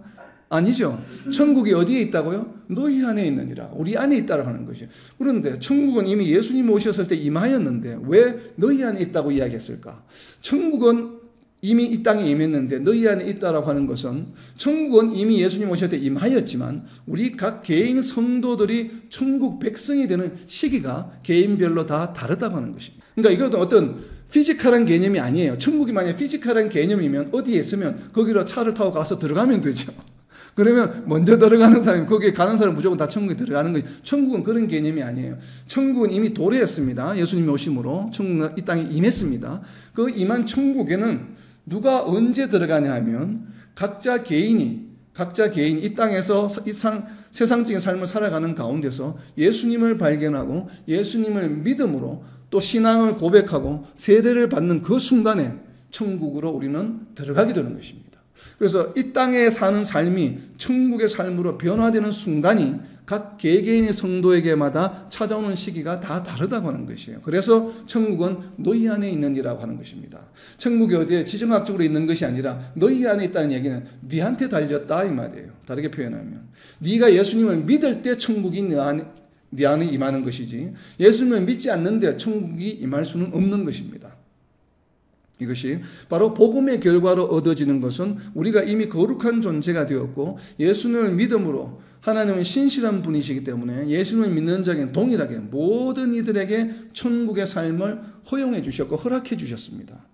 아니죠. 천국이 어디에 있다고요? 너희 안에 있느니라. 우리 안에 있다고 하는 것이죠. 그런데 천국은 이미 예수님 오셨을 때 임하였는데 왜 너희 안에 있다고 이야기했을까? 천국은 이미 이 땅에 임했는데 너희 안에 있다라고 하는 것은, 천국은 이미 예수님 오실 때 임하였지만 우리 각 개인 성도들이 천국 백성이 되는 시기가 개인별로 다 다르다고 하는 것입니다. 그러니까 이것도 어떤 피지컬한 개념이 아니에요. 천국이 만약 피지컬한 개념이면 어디에 있으면 거기로 차를 타고 가서 들어가면 되죠. 그러면 먼저 들어가는 사람이, 거기에 가는 사람은 무조건 다 천국에 들어가는 거예요. 천국은 그런 개념이 아니에요. 천국은 이미 도래했습니다. 예수님이 오심으로 천국은 이 땅에 임했습니다. 그 임한 천국에는 누가 언제 들어가냐 하면 각자 개인이 이 땅에서 세상적인 삶을 살아가는 가운데서 예수님을 발견하고 예수님을 믿음으로 또 신앙을 고백하고 세례를 받는 그 순간에 천국으로 우리는 들어가게 되는 것입니다. 그래서 이 땅에 사는 삶이 천국의 삶으로 변화되는 순간이 각 개개인의 성도에게마다 찾아오는 시기가 다 다르다고 하는 것이에요. 그래서 천국은 너희 안에 있느니라고 하는 것입니다. 천국이 어디에 지정학적으로 있는 것이 아니라 너희 안에 있다는 얘기는 네한테 달렸다 이 말이에요. 다르게 표현하면 네가 예수님을 믿을 때 천국이 네 안에 임하는 것이지, 예수님을 믿지 않는데 천국이 임할 수는 없는 것입니다. 이것이 바로 복음의 결과로 얻어지는 것은 우리가 이미 거룩한 존재가 되었고 예수님을 믿음으로, 하나님은 신실한 분이시기 때문에 예수님을 믿는 자에게 동일하게 모든 이들에게 천국의 삶을 허용해 주셨고 허락해 주셨습니다.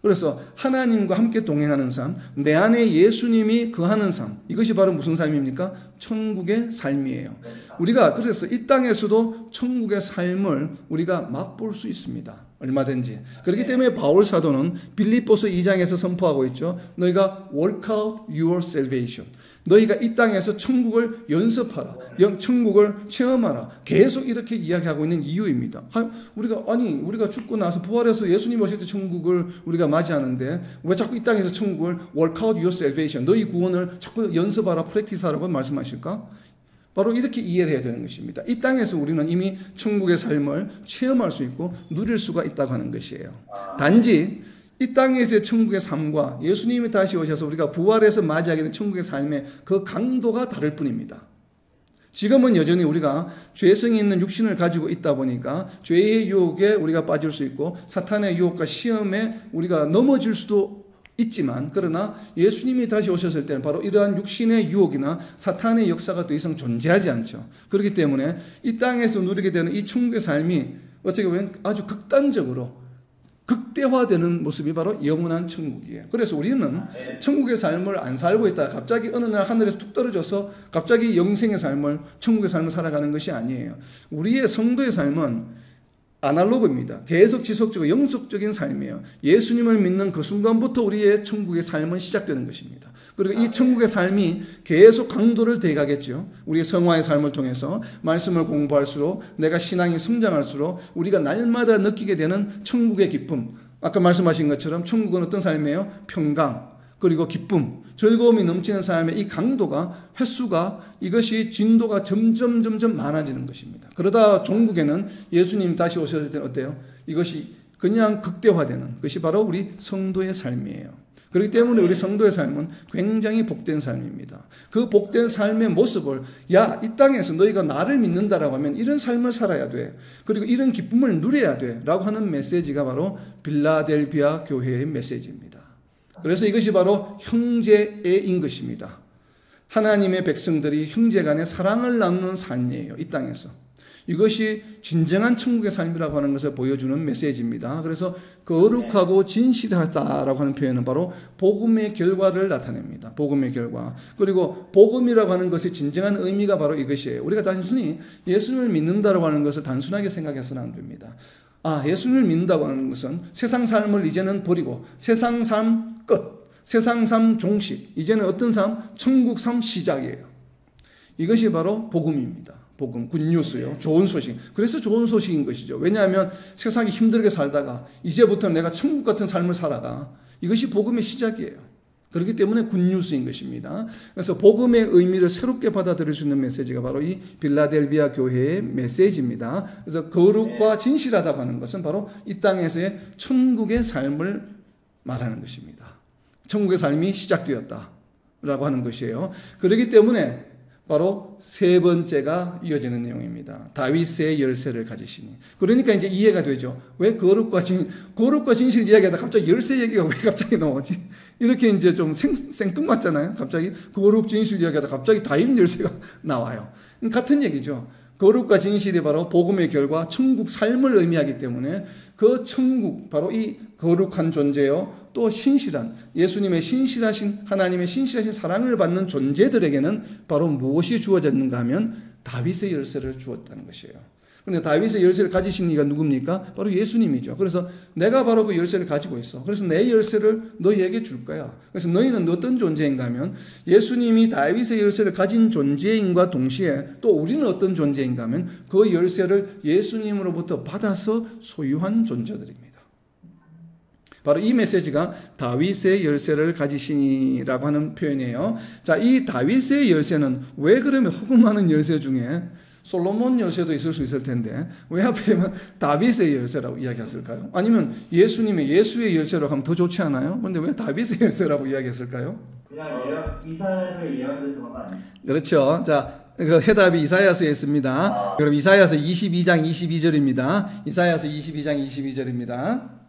그래서 하나님과 함께 동행하는 삶, 내 안에 예수님이 거하는 삶, 이것이 바로 무슨 삶입니까? 천국의 삶이에요. 우리가 그래서 이 땅에서도 천국의 삶을 우리가 맛볼 수 있습니다. 얼마든지. 그렇기 때문에 바울 사도는 빌립보서 2장에서 선포하고 있죠. 너희가 work out your salvation. 너희가 이 땅에서 천국을 연습하라. 천국을 체험하라. 계속 이렇게 이야기하고 있는 이유입니다. 우리가 죽고 나서 부활해서 예수님 오실 때 천국을 우리가 맞이하는데 왜 자꾸 이 땅에서 천국을 work out your salvation, 너희 구원을 자꾸 연습하라, 프랙티스하라고 말씀하실까? 바로 이렇게 이해를 해야 되는 것입니다. 이 땅에서 우리는 이미 천국의 삶을 체험할 수 있고 누릴 수가 있다고 하는 것이에요. 단지 이 땅에서의 천국의 삶과 예수님이 다시 오셔서 우리가 부활해서 맞이하게 된 천국의 삶의 그 강도가 다를 뿐입니다. 지금은 여전히 우리가 죄성이 있는 육신을 가지고 있다 보니까 죄의 유혹에 우리가 빠질 수 있고 사탄의 유혹과 시험에 우리가 넘어질 수도 있지만, 그러나 예수님이 다시 오셨을 때는 바로 이러한 육신의 유혹이나 사탄의 역사가 더 이상 존재하지 않죠. 그렇기 때문에 이 땅에서 누리게 되는 이 천국의 삶이 어떻게 보면 아주 극단적으로 극대화되는 모습이 바로 영원한 천국이에요. 그래서 우리는 천국의 삶을 안 살고 있다, 갑자기 어느 날 하늘에서 툭 떨어져서 갑자기 영생의 삶을, 천국의 삶을 살아가는 것이 아니에요. 우리의 성도의 삶은 아날로그입니다. 계속 지속적으로 영속적인 삶이에요. 예수님을 믿는 그 순간부터 우리의 천국의 삶은 시작되는 것입니다. 그리고 이 천국의 삶이 계속 강도를 대가겠죠. 우리의 성화의 삶을 통해서 말씀을 공부할수록, 내가 신앙이 성장할수록 우리가 날마다 느끼게 되는 천국의 기쁨. 아까 말씀하신 것처럼 천국은 어떤 삶이에요? 평강, 그리고 기쁨, 즐거움이 넘치는 삶의 이 강도가, 횟수가, 이것이 진도가 점점 많아지는 것입니다. 그러다 종국에는 예수님 다시 오셨을 때 어때요? 이것이 그냥 극대화되는 것이 바로 우리 성도의 삶이에요. 그렇기 때문에 우리 성도의 삶은 굉장히 복된 삶입니다. 그 복된 삶의 모습을, 야, 이 땅에서 너희가 나를 믿는다라고 하면 이런 삶을 살아야 돼, 그리고 이런 기쁨을 누려야 돼 라고 하는 메시지가 바로 빌라델비아 교회의 메시지입니다. 그래서 이것이 바로 형제애인 것입니다. 하나님의 백성들이 형제간의 사랑을 나누는 삶이에요, 이 땅에서. 이것이 진정한 천국의 삶이라고 하는 것을 보여주는 메시지입니다. 그래서 거룩하고 진실하다라고 하는 표현은 바로 복음의 결과를 나타냅니다. 복음의 결과. 그리고 복음이라고 하는 것의 진정한 의미가 바로 이것이에요. 우리가 단순히 예수님을 믿는다라고 하는 것을 단순하게 생각해서는 안 됩니다. 예수님을 믿는다고 하는 것은 세상 삶을 이제는 버리고 세상 삶 끝, 세상 삶 종식, 이제는 어떤 삶? 천국 삶 시작이에요. 이것이 바로 복음입니다. 복음, 굿뉴스요. 좋은 소식. 그래서 좋은 소식인 것이죠. 왜냐하면 세상이 힘들게 살다가 이제부터 내가 천국 같은 삶을 살아가. 이것이 복음의 시작이에요. 그렇기 때문에 굿뉴스인 것입니다. 그래서 복음의 의미를 새롭게 받아들일 수 있는 메시지가 바로 이 빌라델비아 교회의 메시지입니다. 그래서 거룩과 진실하다고 하는 것은 바로 이 땅에서의 천국의 삶을 말하는 것입니다. 천국의 삶이 시작되었다라고 하는 것이에요. 그렇기 때문에 바로 세 번째가 이어지는 내용입니다. 다윗의 열쇠를 가지시니. 그러니까 이제 이해가 되죠. 왜 거룩과 진실 이야기하다 갑자기 열쇠 얘기가 왜 갑자기 나오지? 이렇게 이제 좀 생뚱맞잖아요. 갑자기 거룩 진실 이야기하다 갑자기 다윗 열쇠가 나와요. 같은 얘기죠. 거룩과 진실이 바로 복음의 결과 천국 삶을 의미하기 때문에 그 천국, 바로 이 거룩한 존재요, 또 신실한 예수님의 신실하신, 하나님의 신실하신 사랑을 받는 존재들에게는 바로 무엇이 주어졌는가 하면 다윗의 열쇠를 주었다는 것이에요. 그런데 다윗의 열쇠를 가지신 이가 누굽니까? 바로 예수님이죠. 그래서 내가 바로 그 열쇠를 가지고 있어. 그래서 내 열쇠를 너희에게 줄 거야. 그래서 너희는 어떤 존재인가 하면 예수님이 다윗의 열쇠를 가진 존재인과 동시에 또 우리는 어떤 존재인가 하면 그 열쇠를 예수님으로부터 받아서 소유한 존재들입니다. 바로 이 메시지가 다윗의 열쇠를 가지시니라고 하는 표현이에요. 자, 이 다윗의 열쇠는 왜 그러면 허구많은 열쇠 중에 솔로몬 열쇠도 있을 수 있을 텐데 왜 하필이면 다윗의 열쇠라고 이야기했을까요? 아니면 예수의 열쇠라고 하면 더 좋지 않아요? 그런데 왜 다윗의 열쇠라고 이야기했을까요? 그냥 이사야서 예언돼서 아니에요? 그렇죠. 자, 그 해답이 이사야서에 있습니다. 그럼 이사야서 22장 22절입니다. 이사야서 22장 22절입니다.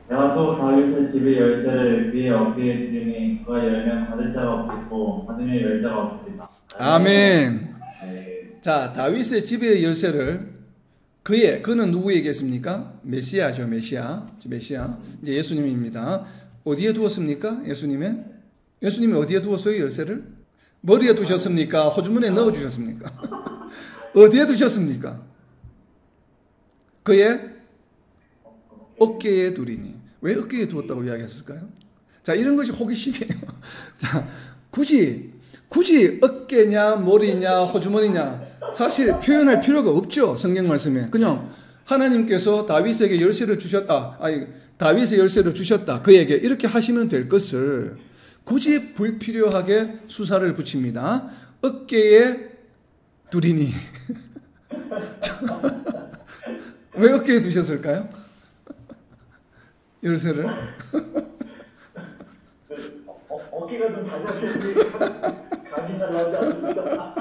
내가 또 다윗의 집의 열쇠를 그의 어깨에 두리니 그가 열면 받을 자가 없겠고 받으면 열 자가 없으리라. 아멘. 자, 다윗의 집의 열쇠를 그는 누구에게 했습니까? 메시아죠, 메시아. 이제 예수님입니다. 어디에 두었습니까? 예수님이 어디에 두었어요, 열쇠를? 머리에 두셨습니까? 호주머니에 넣어 주셨습니까? 어디에 두셨습니까? 그의 어깨에 두리니. 왜 어깨에 두었다고 이야기했을까요? 자, 이런 것이 호기심이에요. 자, 굳이 어깨냐, 머리냐, 호주머니냐 사실 표현할 필요가 없죠. 성경 말씀에. 그냥 하나님께서 다윗에게 열쇠를 주셨다. 다윗의 열쇠를 주셨다. 그에게 이렇게 하시면 될 것을 굳이 불필요하게 수사를 붙입니다. 어깨에 두리니. 왜 어깨에 두셨을까요? 열쇠를? 어깨가 좀 작아서 감이 잘 나오지 않습니다.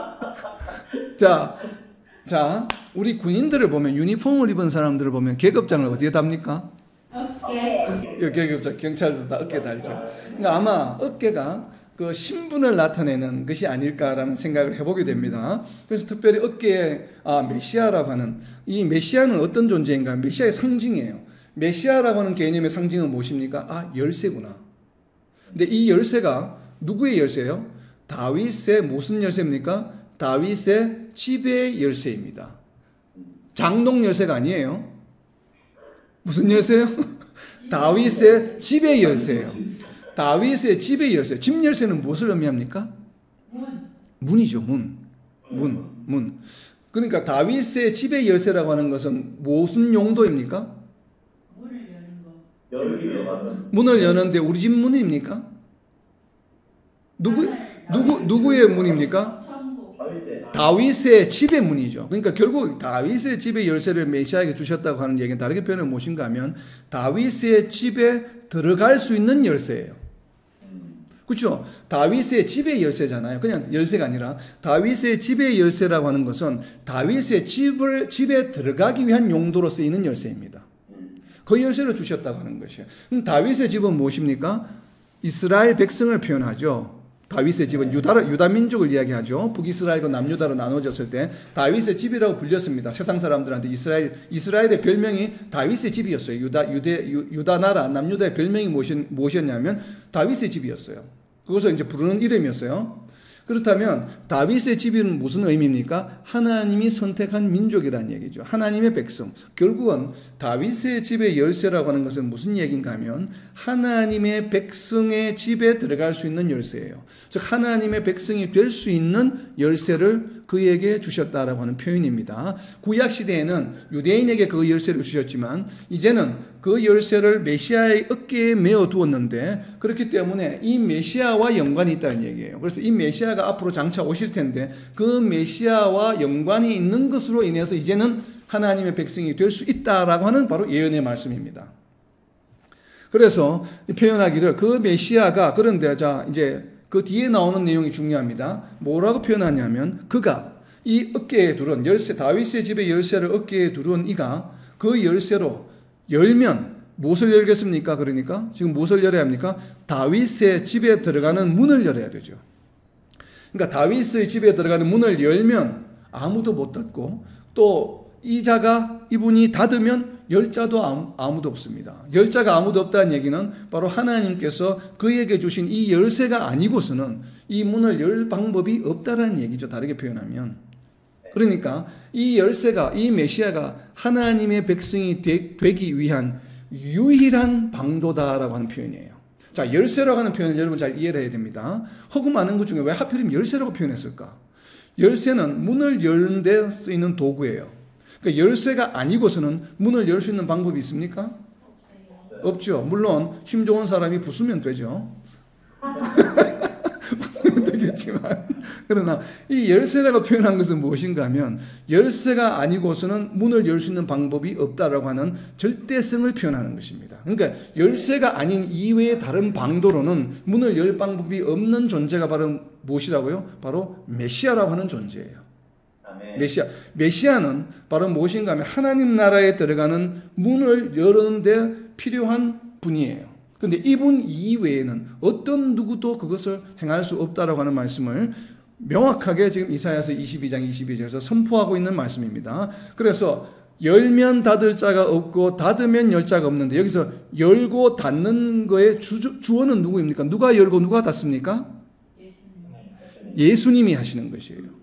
자, 우리 군인들을 보면, 유니폼을 입은 사람들을 보면 계급장을 어디에 답니까? 어깨. 계급장, 경찰도 다 어깨에 달죠. 그러니까 아마 어깨가 그 신분을 나타내는 것이 아닐까라는 생각을 해보게 됩니다. 그래서 특별히 어깨에 메시아라고 하는, 이 메시아는 어떤 존재인가? 메시아의 상징이에요. 메시아라고 하는 개념의 상징은 무엇입니까? 열쇠구나. 근데 이 열쇠가 누구의 열쇠예요? 다윗의 무슨 열쇠입니까? 다윗의 집의 열쇠입니다. 장동 열쇠가 아니에요. 무슨 열쇠요? 다윗의 집의 열쇠예요. 다윗의 집의 열쇠. 집 열쇠는 무엇을 의미합니까? 문이죠. 문. 그러니까 다윗의 집의 열쇠라고 하는 것은 무슨 용도입니까? 문을 여는데 우리 집 문입니까? 누구의 문입니까? 다윗의 집의 문이죠. 그러니까 결국 다윗의 집의 열쇠를 메시아에게 주셨다고 하는 얘기는 다르게 표현을 무엇인가 하면 다윗의 집에 들어갈 수 있는 열쇠예요. 그렇죠? 다윗의 집의 열쇠잖아요. 그냥 열쇠가 아니라 다윗의 집의 열쇠라고 하는 것은 다윗의 집에 들어가기 위한 용도로 쓰이는 열쇠입니다. 그 열쇠를 주셨다고 하는 것이에요. 그럼 다윗의 집은 무엇입니까? 이스라엘 백성을 표현하죠. 다윗의 집은 유다 민족을 이야기하죠. 북이스라엘과 남유다로 나눠졌을 때 다윗의 집이라고 불렸습니다. 세상 사람들한테 이스라엘의 별명이 다윗의 집이었어요. 유다 나라 남유다의 별명이 무엇이었냐면 다윗의 집이었어요. 그것을 이제 부르는 이름이었어요. 그렇다면 다윗의 집은 무슨 의미입니까? 하나님이 선택한 민족이라는 얘기죠. 하나님의 백성. 결국은 다윗의 집의 열쇠라고 하는 것은 무슨 얘기인가 하면 하나님의 백성의 집에 들어갈 수 있는 열쇠예요. 즉 하나님의 백성이 될 수 있는 열쇠를 그에게 주셨다라고 하는 표현입니다. 구약시대에는 유대인에게 그 열쇠를 주셨지만 이제는 그 열쇠를 메시아의 어깨에 메어 두었는데 그렇기 때문에 이 메시아와 연관이 있다는 얘기예요. 그래서 이 메시아가 앞으로 장차 오실 텐데 그 메시아와 연관이 있는 것으로 인해서 이제는 하나님의 백성이 될 수 있다라고 하는 바로 예언의 말씀입니다. 그래서 표현하기를 그 메시아가 그런데 이제 그 뒤에 나오는 내용이 중요합니다. 뭐라고 표현하냐면 그가 이 어깨에 두른 열쇠, 다윗의 집의 열쇠를 어깨에 두른 이가 그 열쇠로 열면 무엇을 열겠습니까? 그러니까 지금 무엇을 열어야 합니까? 다윗의 집에 들어가는 문을 열어야 되죠. 그러니까 다윗의 집에 들어가는 문을 열면 아무도 못 닫고 또 이분이 닫으면 열자도 아무도 없습니다. 열자가 아무도 없다는 얘기는 바로 하나님께서 그에게 주신 이 열쇠가 아니고서는 이 문을 열 방법이 없다라는 얘기죠. 다르게 표현하면. 그러니까 이 열쇠가, 이 메시아가 하나님의 백성이 되기 위한 유일한 방도다라고 하는 표현이에요. 자, 열쇠라고 하는 표현을 여러분 잘 이해를 해야 됩니다. 허구 많은 것 중에 왜 하필이면 열쇠라고 표현했을까? 열쇠는 문을 여는 데 쓰이는 도구예요. 그러니까 열쇠가 아니고서는 문을 열 수 있는 방법이 있습니까? 없죠. 물론 힘 좋은 사람이 부수면 되죠. 부수면 되겠지만 그러나 이 열쇠라고 표현한 것은 무엇인가 하면 열쇠가 아니고서는 문을 열 수 있는 방법이 없다라고 하는 절대성을 표현하는 것입니다. 그러니까 열쇠가 아닌 이외의 다른 방도로는 문을 열 방법이 없는 존재가 바로 무엇이라고요? 바로 메시아라고 하는 존재예요. 메시아는 바로 무엇인가 하면 하나님 나라에 들어가는 문을 여는데 필요한 분이에요. 그런데 이분 이외에는 어떤 누구도 그것을 행할 수 없다라고 하는 말씀을 명확하게 지금 이사야서 22장 22절에서 선포하고 있는 말씀입니다. 그래서 열면 닫을 자가 없고 닫으면 열 자가 없는데 여기서 열고 닫는 거의 주어는 누구입니까? 누가 열고 누가 닫습니까? 예수님이 하시는 것이에요.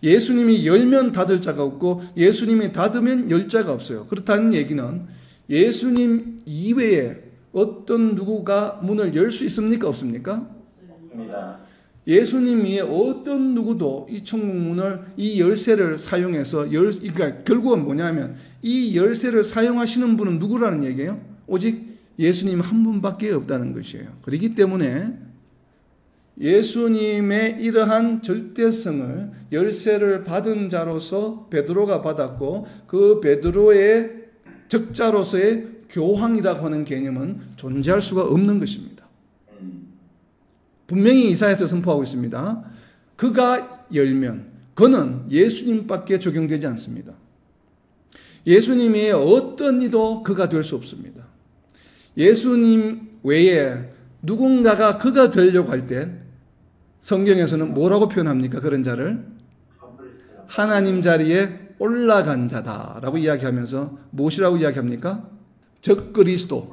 예수님이 열면 닫을 자가 없고 예수님이 닫으면 열 자가 없어요. 그렇다는 얘기는 예수님 이외에 어떤 누구가 문을 열 수 있습니까? 없습니까? 없습니다. 예수님 위에 어떤 누구도 이 천국 문을 이 열쇠를 사용해서 그러니까 결국은 뭐냐면 이 열쇠를 사용하시는 분은 누구라는 얘기예요? 오직 예수님 한 분밖에 없다는 것이에요. 그렇기 때문에 예수님의 이러한 절대성을 열쇠를 받은 자로서 베드로가 받았고 그 베드로의 적자로서의 교황이라고 하는 개념은 존재할 수가 없는 것입니다. 분명히 이사야서 선포하고 있습니다. 그가 열면 그는 예수님밖에 적용되지 않습니다. 예수님이 어떤 이도 그가 될 수 없습니다. 예수님 외에 누군가가 그가 되려고 할 때 성경에서는 뭐라고 표현합니까? 그런 자를 하나님 자리에 올라간 자다라고 이야기하면서 무엇이라고 이야기합니까? 적그리스도.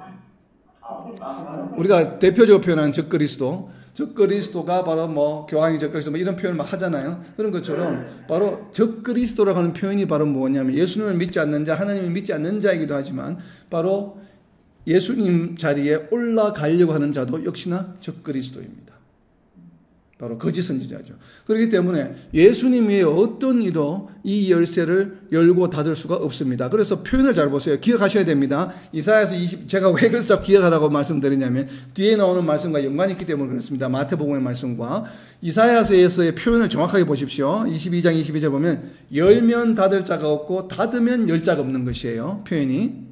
우리가 대표적으로 표현하는 적그리스도가 바로 뭐 교황이 적그리스도 뭐 이런 표현을 막 하잖아요. 그런 것처럼 바로 적그리스도라고 하는 표현이 바로 뭐냐면 예수님을 믿지 않는 자, 하나님을 믿지 않는 자이기도 하지만 바로 예수님 자리에 올라가려고 하는 자도 역시나 적그리스도입니다. 바로 거짓 선지자죠. 그렇기 때문에 예수님 외에 어떤 이도 이 열쇠를 열고 닫을 수가 없습니다. 그래서 표현을 잘 보세요. 기억하셔야 됩니다. 이사야서 20, 제가 왜 그걸 기억하라고 말씀드리냐면 뒤에 나오는 말씀과 연관이 있기 때문에 그렇습니다. 마태복음의 말씀과 이사야서에서의 표현을 정확하게 보십시오. 22장 22절 보면 열면 닫을 자가 없고 닫으면 열 자가 없는 것이에요. 표현이.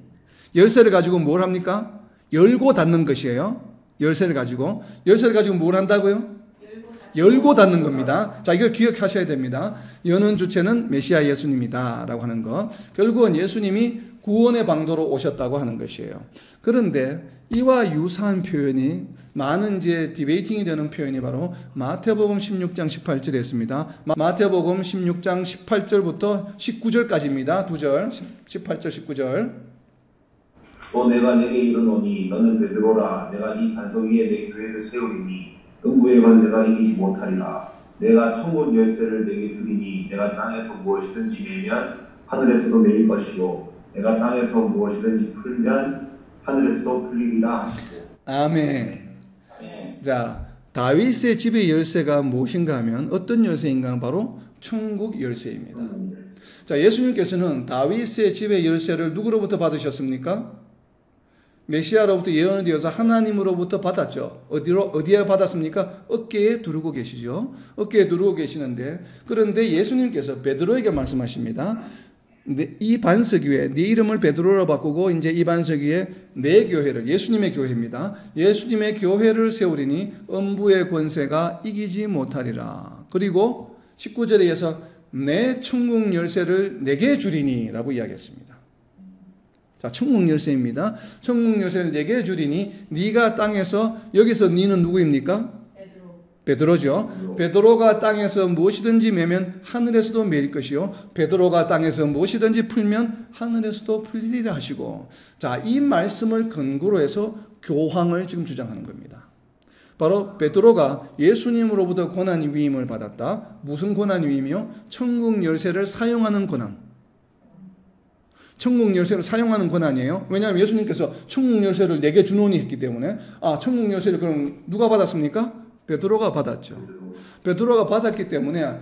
열쇠를 가지고 뭘 합니까? 열고 닫는 것이에요. 열쇠를 가지고 뭘 한다고요? 열고 닫는 겁니다. 자, 이걸 기억하셔야 됩니다. 여는 주체는 메시아 예수님이다 라고 하는 것. 결국은 예수님이 구원의 방도로 오셨다고 하는 것이에요. 그런데 이와 유사한 표현이 많은 이제 디베이팅이 되는 표현이 바로 마태복음 16장 18절에 있습니다. 마태복음 16장 18절부터 19절까지입니다. 두 절, 18절, 19절. 또 내가 내게 이르노니 너는 베드로라. 내가 이 반석 위에 내 교회를 세우리니 음부의 권세가 이기지 못하리라. 내가 천국 열쇠를 내게 주리니 내가 땅에서 무엇이든지 매면 하늘에서도 매일 것이요 내가 땅에서 무엇이든지 풀면 하늘에서도 풀리리라 하시고. 아멘. 자, 다윗의 집의 열쇠가 무엇인가 하면 어떤 열쇠인가 하면 바로 천국 열쇠입니다. 자, 예수님께서는 다윗의 집의 열쇠를 누구로부터 받으셨습니까? 메시아로부터 예언이 되어서 하나님으로부터 받았죠. 어디에 받았습니까? 어깨에 두르고 계시죠. 어깨에 두르고 계시는데, 그런데 예수님께서 베드로에게 말씀하십니다. 이 반석 위에 네 이름을 베드로로 바꾸고 이제 이 반석 위에 내 교회를, 예수님의 교회입니다. 예수님의 교회를 세우리니 음부의 권세가 이기지 못하리라. 그리고 19절에 이어서 내 천국 열쇠를 내게 주리니 라고 이야기했습니다. 자, 천국 열쇠입니다. 천국 열쇠를 내게 주리니 네가 땅에서, 여기서 네는 누구입니까? 베드로죠. 베드로가 땅에서 무엇이든지 매면 하늘에서도 매일 것이요 베드로가 땅에서 무엇이든지 풀면 하늘에서도 풀리리라 하시고. 자, 이 말씀을 근거로 해서 교황을 지금 주장하는 겁니다. 바로 베드로가 예수님으로부터 고난 위임을 받았다. 무슨 고난 위임이요? 천국 열쇠를 사용하는 고난. 천국 열쇠를 사용하는 권한이에요. 왜냐하면 예수님께서 천국 열쇠를 내게 주노니 했기 때문에. 천국 열쇠를 그럼 누가 받았습니까? 베드로가 받았죠. 베드로가 받았기 때문에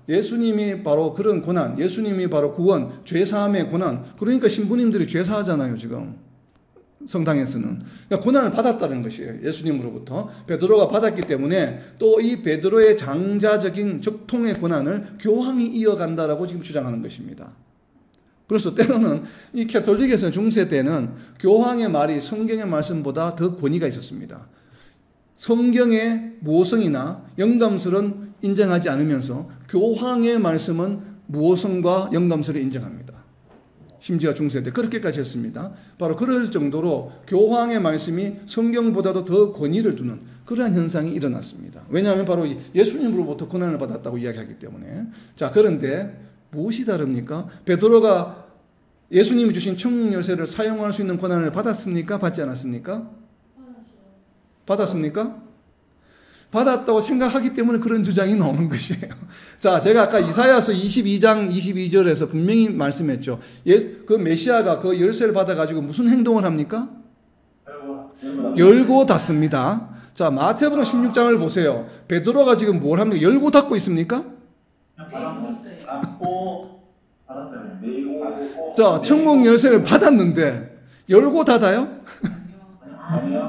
예수님이 바로 그런 고난, 예수님이 바로 구원, 죄사함의 고난. 그러니까 신부님들이 죄사하잖아요, 지금 성당에서는. 그러니까 고난을 받았다는 것이에요, 예수님으로부터. 베드로가 받았기 때문에 또 이 베드로의 장자적인 적통의 고난을 교황이 이어간다라고 지금 주장하는 것입니다. 그래서 때로는 이 가톨릭에서 중세 때는 교황의 말이 성경의 말씀보다 더 권위가 있었습니다. 성경의 모성이나 영감설은 인정하지 않으면서 교황의 말씀은 모성과 영감설을 인정합니다. 심지어 중세 때 그렇게까지 했습니다. 바로 그럴 정도로 교황의 말씀이 성경보다도 더 권위를 두는 그러한 현상이 일어났습니다. 왜냐하면 바로 예수님으로부터 고난을 받았다고 이야기하기 때문에. 자, 그런데 무엇이 다릅니까? 베드로가 예수님이 주신 천국 열쇠를 사용할 수 있는 권한을 받았습니까? 받지 않았습니까? 받았습니까? 받았다고 생각하기 때문에 그런 주장이 나오는 것이에요. 자, 제가 아까 이사야서 22장 22절에서 분명히 말씀했죠. 그 메시아가 그 열쇠를 받아가지고 무슨 행동을 합니까? 열고 닫습니다. 자, 마태복음 16장을 보세요. 베드로가 지금 뭘 합니까? 열고 닫고 있습니까? 자, 천국 열쇠를 받았는데 열고 닫아요?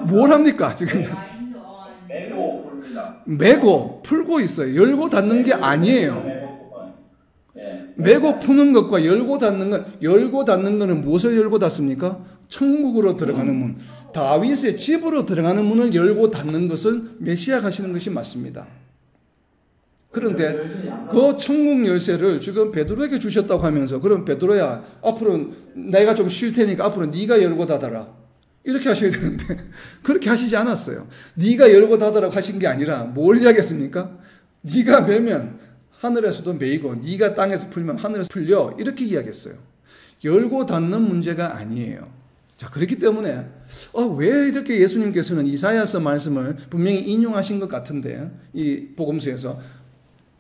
뭘 합니까 지금? 메고 풀고 있어요. 열고 닫는 게 아니에요. 메고 푸는 것과 열고 닫는 건, 열고 닫는 것은 무엇을 열고 닫습니까? 천국으로 들어가는 문, 다윗의 집으로 들어가는 문을 열고 닫는 것은 메시아 가시는 것이 맞습니다. 그런데 그 천국 열쇠를 지금 베드로에게 주셨다고 하면서 그럼 베드로야 앞으로 내가 좀 쉴 테니까 앞으로 네가 열고 닫아라 이렇게 하셔야 되는데 그렇게 하시지 않았어요. 네가 열고 닫아라고 하신 게 아니라 뭘 이야기했습니까? 네가 매면 하늘에서도 매이고 네가 땅에서 풀면 하늘에서 풀려 이렇게 이야기했어요. 열고 닫는 문제가 아니에요. 자, 그렇기 때문에 왜 이렇게 예수님께서는 이사야서 말씀을 분명히 인용하신 것 같은데 이 복음서에서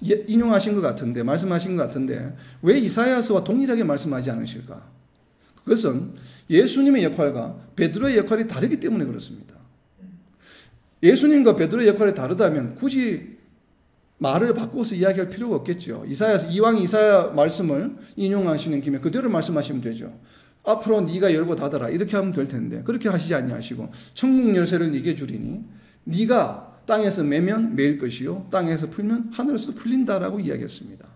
인용하신 것 같은데 말씀하신 것 같은데 왜 이사야서와 동일하게 말씀하지 않으실까? 그것은 예수님의 역할과 베드로의 역할이 다르기 때문에 그렇습니다. 예수님과 베드로의 역할이 다르다면 굳이 말을 바꿔서 이야기할 필요가 없겠죠. 이왕 이사야 말씀을 인용하시는 김에 그대로 말씀하시면 되죠. 앞으로 네가 열고 닫아라 이렇게 하면 될 텐데 그렇게 하시지 아니하시고 천국 열쇠를 네게 주리니 네가 땅에서 매면 매일 것이요 땅에서 풀면 하늘에서도 풀린다라고 이야기했습니다.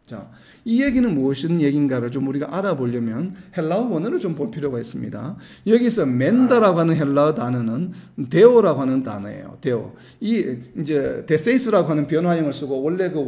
자, 이 얘기는 무슨 얘기인가를 좀 우리가 알아보려면 헬라어 원어를 좀 볼 필요가 있습니다. 여기서 맨다라고 하는 헬라어 단어는 데오라고 하는 단어예요. 데오. 이제 데세이스라고 하는 변화형을 쓰고 원래 그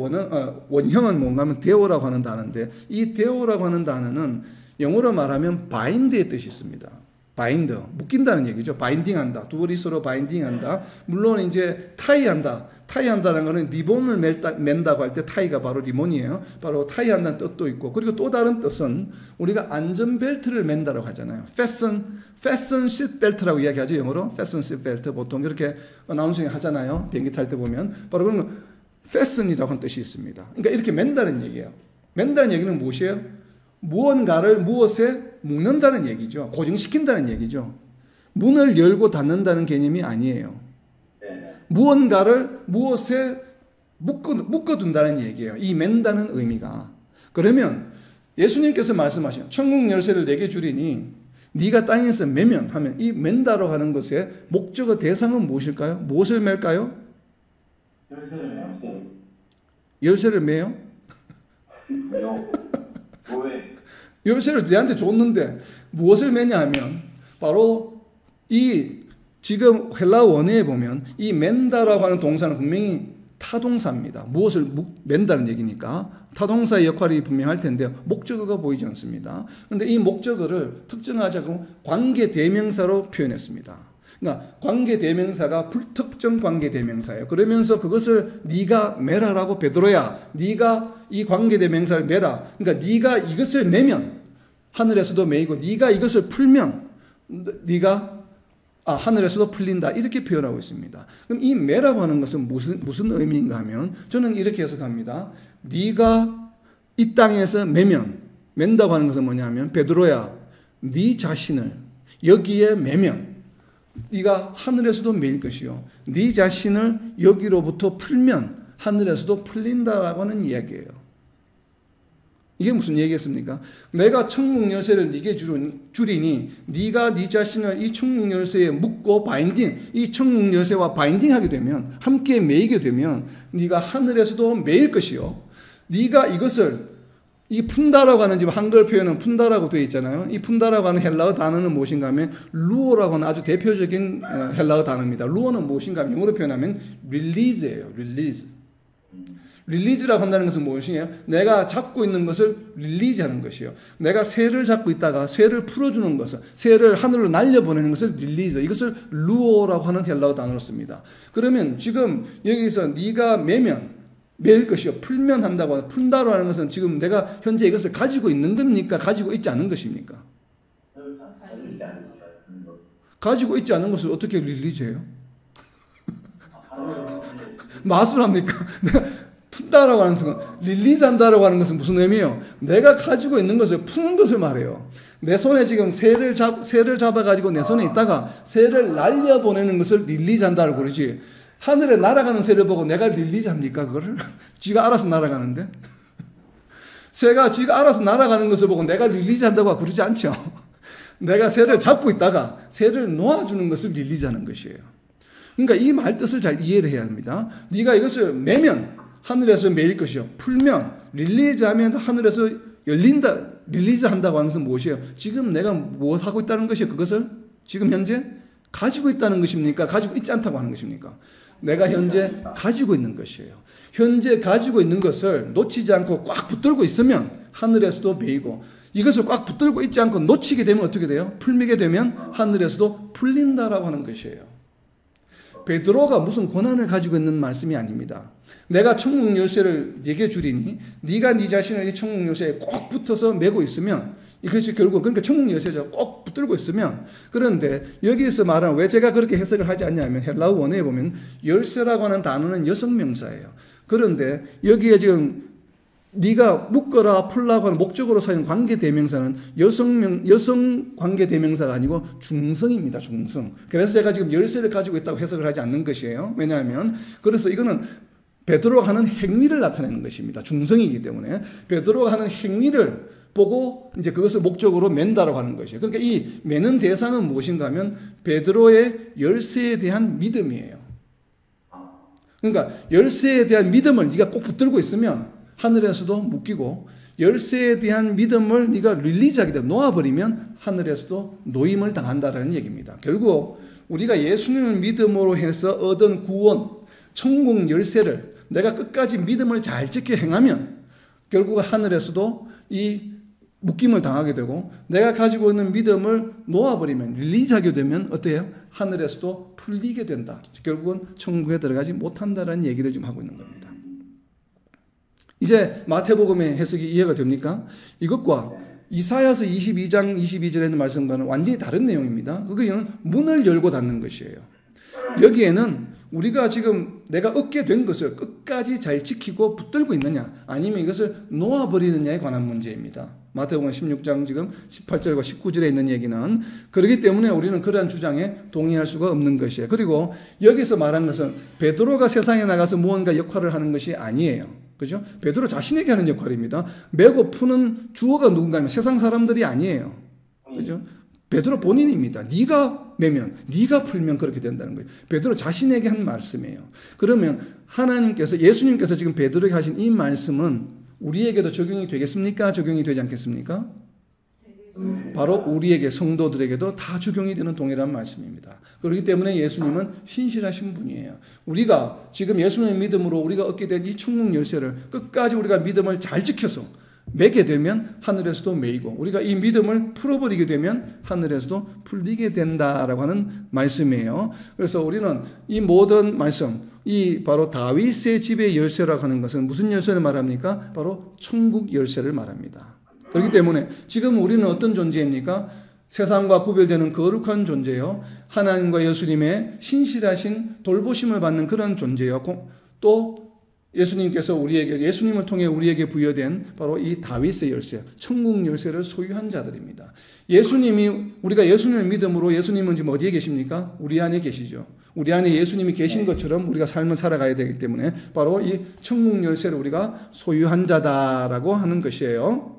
원형은 뭔가 하면 데오라고 하는 단어인데 이 데오라고 하는 단어는 영어로 말하면 바인드의 뜻이 있습니다. 바인드, 묶인다는 얘기죠. 바인딩한다. 둘이 서로 바인딩한다. 물론 이제 타이한다. 타이한다는 것은 리본을 맨다고 할 때 타이가 바로 리본이에요. 바로 타이한다는 뜻도 있고 그리고 또 다른 뜻은 우리가 안전벨트를 맨다라고 하잖아요. fasten seat belt라고 이야기하죠. 영어로 fasten seat belt 보통 그렇게 어나운싱 하잖아요. 비행기 탈 때 보면 바로 그런 fasten이라고 하는 뜻이 있습니다. 그러니까 이렇게 맨다는 얘기예요. 맨다는 얘기는 무엇이에요? 무언가를 무엇에 묶는다는 얘기죠. 고정시킨다는 얘기죠. 문을 열고 닫는다는 개념이 아니에요. 무언가를 무엇에 묶어둔다는 얘기예요. 이 맨다는 의미가. 그러면 예수님께서 말씀하신 천국 열쇠를 내게 주리니 네가 땅에서 매면 하면 이 맨다로 하는 것의 목적어 대상은 무엇일까요? 무엇을 맬까요? 열쇠를 매요. 열쇠를 매요? 왜? 열쇠를 내한테 줬는데 무엇을 매냐 하면 바로 이 지금 헬라어 원어에 보면 이 맨다라고 하는 동사는 분명히 타동사입니다. 무엇을 맨다는 얘기니까 타동사의 역할이 분명할 텐데요. 목적어가 보이지 않습니다. 그런데 이 목적어를 특정하자고 관계대명사로 표현했습니다. 그러니까 관계대명사가 불특정 관계대명사예요. 그러면서 그것을 네가 매라라고 베드로야 네가 이 관계대명사를 매라. 그러니까 네가 이것을 매면 하늘에서도 매이고 네가 이것을 풀면 네가 하늘에서도 풀린다 이렇게 표현하고 있습니다. 그럼 이 매라고 하는 것은 무슨 의미인가 하면 저는 이렇게 해석합니다. 네가 이 땅에서 맨다고 하는 것은 뭐냐면 베드로야 네 자신을 여기에 매면 네가 하늘에서도 매일 것이요 네 자신을 여기로부터 풀면 하늘에서도 풀린다라고 하는 이야기예요. 이게 무슨 얘기겠습니까? 내가 천국 열쇠를 네게 주리니 네가 네 자신을 이 천국 열쇠에 묶고 이 천국 열쇠와 바인딩하게 되면 함께 매이게 되면 네가 하늘에서도 매일 것이요 네가 이것을 이 푼다라고 하는 지금 한글 표현은 푼다라고 되어 있잖아요. 이 푼다라고 하는 헬라어 단어는 무엇인가 하면 루어라고 하는 아주 대표적인 헬라어 단어입니다. 루어는 무엇인가 하면 영어로 표현하면 release예요. 릴리즈라고 한다는 것은 무엇이에요? 내가 잡고 있는 것을 릴리즈하는 것이에요. 내가 새를 잡고 있다가 새를 풀어주는 것을 새를 하늘로 날려보내는 것을 릴리즈 이것을 루어라고 하는 헬라어 단어로 씁니다. 그러면 지금 여기서 네가 매일 것이요 풀면 한다고 푼다로 하는 것은 지금 내가 현재 이것을 가지고 있는 겁니까? 가지고 있지 않은 것입니까? 가지고 있지 않은 것을 어떻게 릴리즈해요? 마술합니까? 푼다라고 하는 것은 릴리즈한다라고 하는 것은 무슨 의미예요? 내가 가지고 있는 것을 푸는 것을 말해요. 내 손에 지금 새를 잡아가지고 내 손에 있다가 새를 날려보내는 것을 릴리즈한다고 그러지. 하늘에 날아가는 새를 보고 내가 릴리즈합니까? 그거를? 지가 알아서 날아가는데? 새가 지가 알아서 날아가는 것을 보고 내가 릴리즈한다고 그러지 않죠. 내가 새를 잡고 있다가 새를 놓아주는 것을 릴리즈하는 것이에요. 그러니까 이 말 뜻을 잘 이해를 해야 합니다. 네가 이것을 매면 하늘에서 매일 것이요 풀면 릴리즈하면 하늘에서 열린다. 릴리즈한다고 하는 것은 무엇이에요? 지금 내가 무엇 하고 있다는 것이에요? 그것을 지금 현재 가지고 있다는 것입니까? 가지고 있지 않다고 하는 것입니까? 내가 현재 가지고 있는 것이에요. 현재 가지고 있는 것을 놓치지 않고 꽉 붙들고 있으면 하늘에서도 베이고, 이것을 꽉 붙들고 있지 않고 놓치게 되면 어떻게 돼요? 풀리게 되면 하늘에서도 풀린다라고 하는 것이에요. 베드로가 무슨 고난을 가지고 있는 말씀이 아닙니다. 내가 천국 열쇠를 네게 주리니 네가 네 자신을 이 천국 열쇠에 꼭 붙어서 메고 있으면, 이것이 결국 그러니까 천국 열쇠죠. 꼭 붙들고 있으면. 그런데 여기에서 말하는, 왜 제가 그렇게 해석을 하지 않냐면 헬라어 원어에 보면 열쇠라고 하는 단어는 여성 명사예요. 그런데 여기에 지금 네가 묶어라 풀라고 하는 목적으로 사용 관계 대명사는 여성 관계 대명사가 아니고 중성입니다. 중성. 그래서 제가 지금 열쇠를 가지고 있다고 해석을 하지 않는 것이에요. 왜냐하면 그래서 이거는 베드로가 하는 행위를 나타내는 것입니다. 중성이기 때문에 베드로가 하는 행위를 보고 이제 그것을 목적으로 맨다라고 하는 것이에요. 그러니까 이 매는 대상은 무엇인가 하면 베드로의 열쇠에 대한 믿음이에요. 그러니까 열쇠에 대한 믿음을 네가 꼭 붙들고 있으면 하늘에서도 묶이고, 열쇠에 대한 믿음을 네가 릴리즈하게 되면 놓아버리면 하늘에서도 노임을 당한다라는 얘기입니다. 결국 우리가 예수님을 믿음으로 해서 얻은 구원, 천국 열쇠를 내가 끝까지 믿음을 잘 지켜 행하면 결국 하늘에서도 이 묶임을 당하게 되고, 내가 가지고 있는 믿음을 놓아버리면, 릴리즈하게 되면 어때요? 하늘에서도 풀리게 된다. 결국은 천국에 들어가지 못한다라는 얘기를 지금 하고 있는 겁니다. 이제 마태복음의 해석이 이해가 됩니까? 이것과 이사야서 22장 22절에 있는 말씀과는 완전히 다른 내용입니다. 거기는 문을 열고 닫는 것이에요. 여기에는 우리가 지금 내가 얻게 된 것을 끝까지 잘 지키고 붙들고 있느냐, 아니면 이것을 놓아버리느냐에 관한 문제입니다. 마태복음 16장 지금 18절과 19절에 있는 얘기는, 그렇기 때문에 우리는 그러한 주장에 동의할 수가 없는 것이에요. 그리고 여기서 말한 것은 베드로가 세상에 나가서 무언가 역할을 하는 것이 아니에요. 그죠? 베드로 자신에게 하는 역할입니다. 메고 푸는 주어가 누군가면 세상 사람들이 아니에요. 그죠? 베드로 본인입니다. 네가 매면, 네가 풀면 그렇게 된다는 거예요. 베드로 자신에게 한 말씀이에요. 그러면 하나님께서, 예수님께서 지금 베드로에게 하신 이 말씀은 우리에게도 적용이 되겠습니까? 적용이 되지 않겠습니까? 바로 우리에게, 성도들에게도 다 적용이 되는 동일한 말씀입니다. 그렇기 때문에 예수님은 신실하신 분이에요. 우리가 지금 예수님의 믿음으로 우리가 얻게 된 이 천국 열쇠를 끝까지 우리가 믿음을 잘 지켜서 매게 되면 하늘에서도 매이고, 우리가 이 믿음을 풀어버리게 되면 하늘에서도 풀리게 된다라고 하는 말씀이에요. 그래서 우리는 이 모든 말씀, 이 바로 다윗의 집의 열쇠라고 하는 것은 무슨 열쇠를 말합니까? 바로 천국 열쇠를 말합니다. 그렇기 때문에 지금 우리는 어떤 존재입니까? 세상과 구별되는 거룩한 존재요. 하나님과 예수님의 신실하신 돌보심을 받는 그런 존재요. 또 예수님께서 우리에게, 예수님을 통해 우리에게 부여된 바로 이 다윗의 열쇠, 천국 열쇠를 소유한 자들입니다. 예수님이, 우리가 예수님을 믿음으로, 예수님은 지금 어디에 계십니까? 우리 안에 계시죠. 우리 안에 예수님이 계신 것처럼 우리가 삶을 살아가야 되기 때문에 바로 이 천국 열쇠를 우리가 소유한 자다라고 하는 것이에요.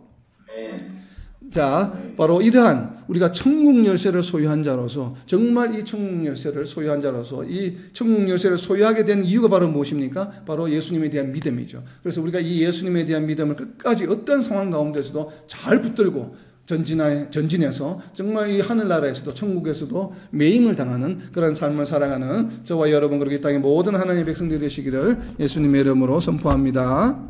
자, 바로 이러한 우리가 천국 열쇠를 소유한 자로서, 정말 이 천국 열쇠를 소유한 자로서 이 천국 열쇠를 소유하게 된 이유가 바로 무엇입니까? 바로 예수님에 대한 믿음이죠. 그래서 우리가 이 예수님에 대한 믿음을 끝까지 어떤 상황 가운데서도 잘 붙들고 전진해서 정말 이 하늘나라에서도, 천국에서도 매임을 당하는 그런 삶을 살아가는 저와 여러분, 그렇게 땅의 모든 하나님의 백성들이 되시기를 예수님의 이름으로 선포합니다.